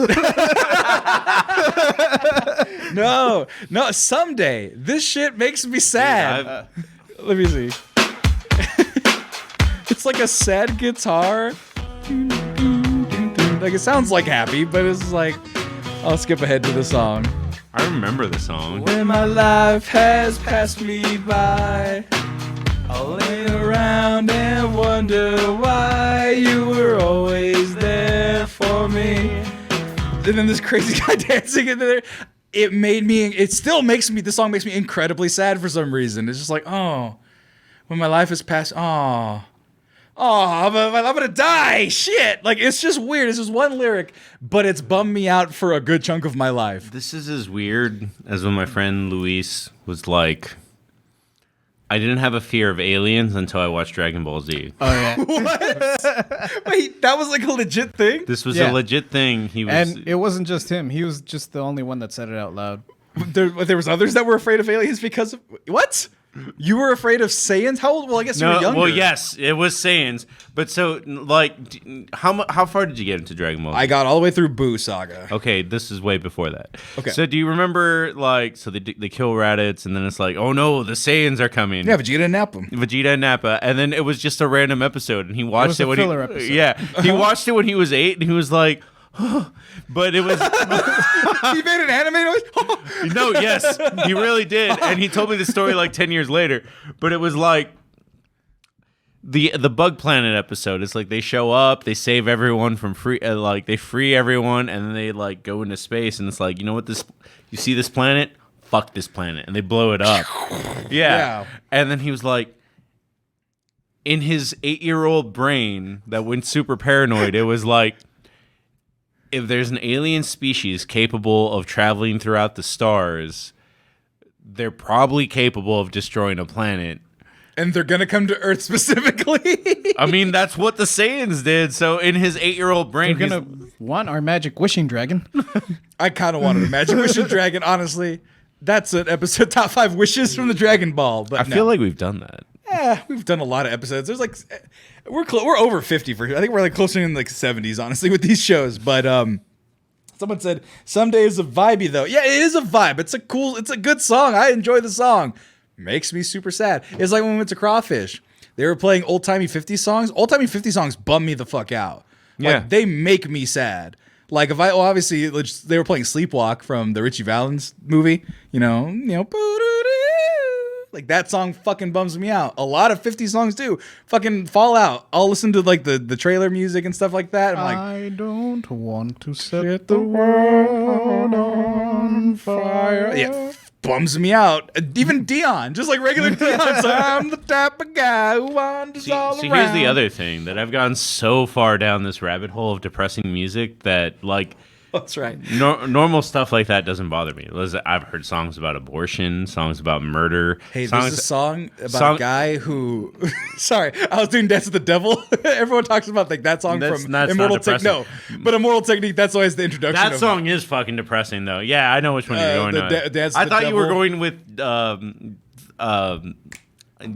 No, someday. This shit makes me sad. Let me see. It's like a sad guitar. Like, it sounds like happy, but it's like, I'll skip ahead to the song. I remember the song. When my life has passed me by, I'll lay around and wonder why you were always there for me. And then this crazy guy dancing in there. This song makes me incredibly sad for some reason. It's just like, oh, when my life has passed, I'm gonna die. Shit. Like, it's just weird. It's just one lyric, but it's bummed me out for a good chunk of my life. This is as weird as when my friend Luis was like, I didn't have a fear of aliens until I watched Dragon Ball Z. Oh, yeah. What? Wait, that was like a legit thing? This was Yeah. a legit thing. He was. And it wasn't just him. He was just the only one that said it out loud. There was others that were afraid of aliens because of... What? You were afraid of Saiyans? How old? Well, I guess you were younger. Well, yes, it was Saiyans. But so, like, how far did you get into Dragon Ball Z? I got all the way through Boo Saga. Okay, this is way before that. Okay. So do you remember, like, so they kill Raditz, and then it's like, oh no, the Saiyans are coming. Yeah, Vegeta and Nappa. Vegeta and Nappa, and then it was just a random episode, and he watched was it a when filler episode. Yeah, he watched it when he was 8, and he was like, but it was He made an anime noise? no, yes, he really did, and he told me the story like 10 years later. But it was like the Bug Planet episode. It's like they show up, they save everyone from they free everyone, and then they like go into space, and it's like, you know what, you see this planet? Fuck this planet, and they blow it up. Yeah. And then he was like, in his 8-year-old brain that went super paranoid, it was like, if there's an alien species capable of traveling throughout the stars, they're probably capable of destroying a planet. And they're gonna come to Earth specifically. I mean, that's what the Saiyans did. So in his 8-year-old brain, They're gonna want our magic wishing dragon. I kind of wanted a Magic Wishing Dragon, honestly. That's an episode, top 5 wishes from the Dragon Ball. But I feel like we've done that. we've done a lot of episodes. There's like, we're over 50 for. I think we're like closer in like 70s, honestly, with these shows. But someone said someday is a vibey though. Yeah, it is a vibe. It's a good song. I enjoy the song. Makes me super sad. It's like when we went to Crawfish. They were playing old timey 50 songs. Old timey 50 songs bum me the fuck out. Like, Yeah. they make me sad. Like if obviously they were playing Sleepwalk from the Richie Valens movie. You know, like that song fucking bums me out. A lot of 50 songs do. Fucking Fallout. I'll listen to like the trailer music and stuff like that. I'm like, I don't want to set the world on fire. yeah, bums me out. Even Dion, just like regular Dion. So I'm the type of guy who wanders all See, around. here's the other thing that I've gone so far down this rabbit hole of depressing music that like That's right. normal stuff like that doesn't bother me. I've heard songs about abortion, songs about murder. Hey, songs, there's a song about a guy who. Sorry, I was doing Dance with the Devil. Everyone talks about like that song That's from not Immortal Technique. No, depressing. but Immortal Technique. That's always the introduction. That of song is fucking depressing, though. Yeah, I know which one you're going the on. Dance I with the thought you were Devil. going with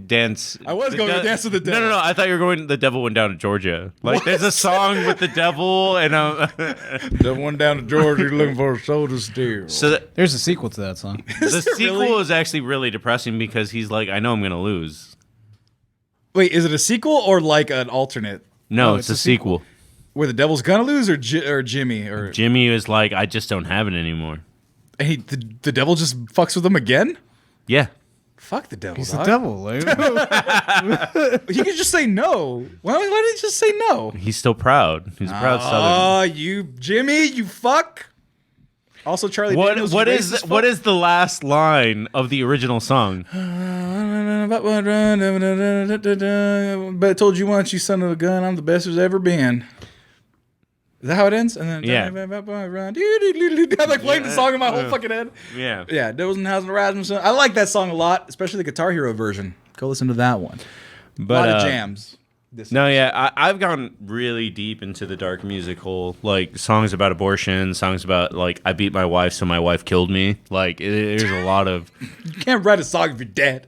Dance. I was going with Dance with the Devil. No. I thought you were going. The Devil Went Down to Georgia. Like, there's a song with the devil, and The one down to Georgia looking for a soul to steal. so There's a sequel to that song. the it sequel really? is actually really depressing because he's like, I know I'm gonna lose. Wait, is it a sequel or like an alternate No, No, it's it's a a sequel. where the devil's gonna lose or Jimmy or Jimmy is like, I just don't have it anymore. and the devil just fucks with him again? Yeah. Fuck the devil. He's the dog. devil. Like, He could just say no. Why did he just say no? He's still proud. He's a proud Southern. Oh, you Jimmy, you fuck. Also, Charlie. Daniels, What you is racist what fuck. is the last line of the original song? But I told you once, you son of a gun, I'm the best there's ever been. Is that how it ends? And then Yeah. I'm like playing the song in my whole fucking head. Yeah. Yeah, Dosenhausen Rasmussen. I like that song a lot, especially the Guitar Hero version. Go listen to that one. But, a lot of jams. No, yeah, I've gone really deep into the dark music hole, like songs about abortion, songs about like I beat my wife, so my wife killed me. Like there's a lot of. You can't write a song if you're dead.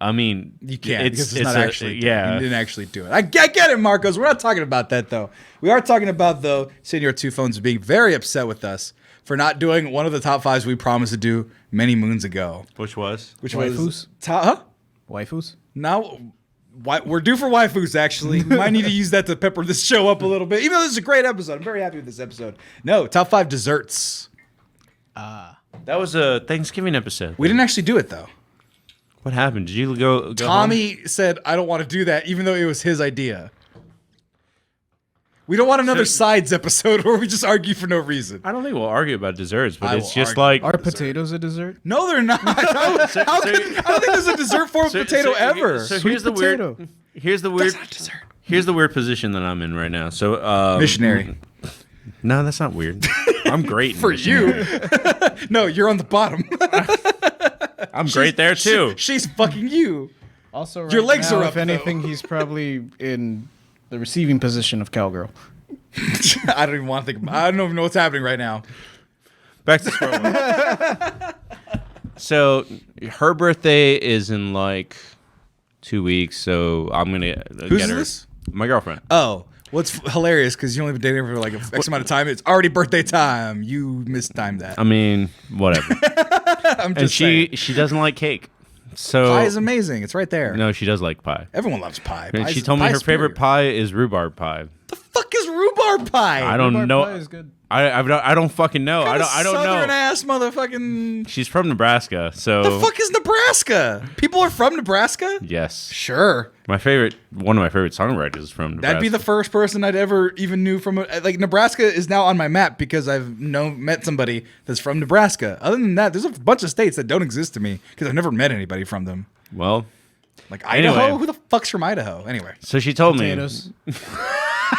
I mean, You can't because it's not a- actually. yeah. You didn't actually do it. I get it, Marcos. We're not talking about that though. We are talking about though. Senior Two Phones being very upset with us for not doing one of the top 5s we promised to do many moons ago, Which was which Waifus? was huh? waifus? Now. We're due for waifus, actually. We might need to use that to pepper this show up a little bit. Even though this is a great episode. I'm very happy with this episode. No, top 5 desserts. that was a Thanksgiving episode. We didn't actually do it, though. What happened? Did you go? Home? Tommy said, I don't want to do that, even though it was his idea. We don't want another sides episode where we just argue for no reason. I don't think we'll argue about desserts, but I it's will just argue. like Are potatoes a dessert? No, they're not. I don't think there's a dessert form of potato ever. So Sweet here's the potato. weird. Here's the weird. Here's the weird position that I'm in right now. So Missionary. No, that's not weird. I'm great in For missionary. you. No, you're on the bottom. I'm great there too. She's fucking you. Also, Your legs now, are up, If anything, he's probably in the receiving position of cowgirl. I don't even want to think about I don't even know what's happening right now. Back to square one. So her birthday is in like 2 weeks, so I'm gonna Who's get her. this? My girlfriend. Oh, what's hilarious because you only been dating her for like X amount of time. It's already birthday time. You mistimed that. I mean, whatever. I'm just And saying. she doesn't like cake. So Pie is amazing. It's right there. no, she does like pie. Everyone loves pie. And Pie's- she told me pie's her favorite superior. pie is rhubarb pie. The fuck is rhubarb pie? I don't Rhubarb know. pie is good. I don't fucking know. I don't Southern know. ass motherfucking. She's from Nebraska, so The fuck is Nebraska? People are from Nebraska. yes. Sure. One of my favorite songwriters is from Nebraska. That'd be the first person I'd ever even knew from like Nebraska is now on my map because I've met somebody that's from Nebraska. Other than that, there's a bunch of states that don't exist to me because I've never met anybody from them. Well, Like Idaho? Anyway. Who the fuck's from Idaho? Anyway, so she told Potatoes.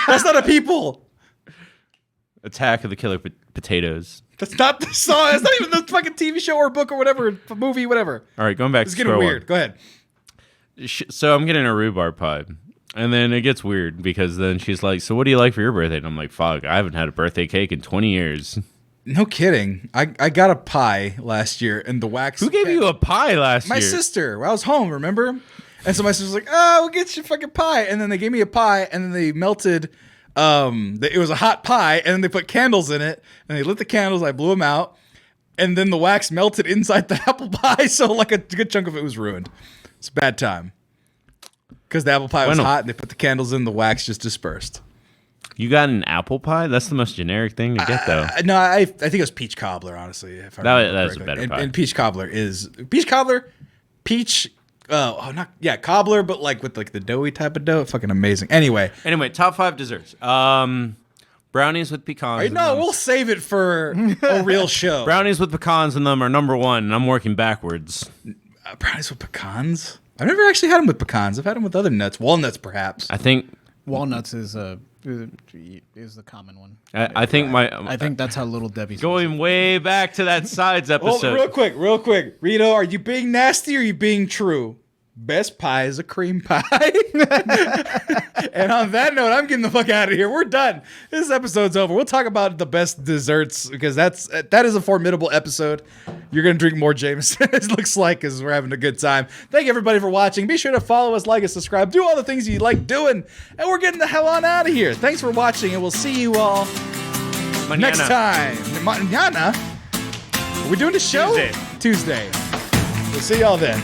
that's not a people. Attack of the Killer Potatoes. That's not the song. That's not even the fucking TV show or book or whatever, movie, whatever. All right, going back. It's to getting square weird. one. Go ahead. So I'm getting a rhubarb pie. And then it gets weird because then she's like, so what do you like for your birthday? And I'm like, fuck, I haven't had a birthday cake in 20 years. No kidding. I got a pie last year, and the wax. Who gave you a pie last My year? sister. I was home, remember? And so my sister was like, "Oh, we'll get you a fucking pie." And then they gave me a pie, and then they melted. It was a hot pie, and then they put candles in it, and they lit the candles. I blew them out, and then the wax melted inside the apple pie, so like a good chunk of it was ruined. It's a bad time because the apple pie was hot, and they put the candles in. The wax just dispersed. You got an apple pie? That's the most generic thing to get, though. No, I think it was peach cobbler, honestly. If I remember That's a correctly. better pie. And peach cobbler, cobbler, but like with like the doughy type of dough. Fucking amazing. Anyway, Top 5 desserts. Brownies with pecans. we'll save it for a real show. Brownies with pecans in them are number 1, and I'm working backwards. Brownies with pecans? I've never actually had them with pecans. I've had them with other nuts, walnuts perhaps. I think Walnuts is the common one. I think I think that's how Little Debbie. going way back to that sides Well, episode. real quick, Rito, are you being nasty or are you being true? Best pie is a cream pie. And on that note, I'm getting the fuck out of here. We're done. This episode's over. We'll talk about the best desserts because that is a formidable episode. You're gonna drink more Jameson, it looks like, because we're having a good time. Thank you everybody for watching. Be sure to follow us, like us, subscribe, do all the things you like doing, and we're getting the hell on out of here. Thanks for watching, and we'll see you all next time. Mañana? Are we doing the show? Tuesday. We'll see y'all then.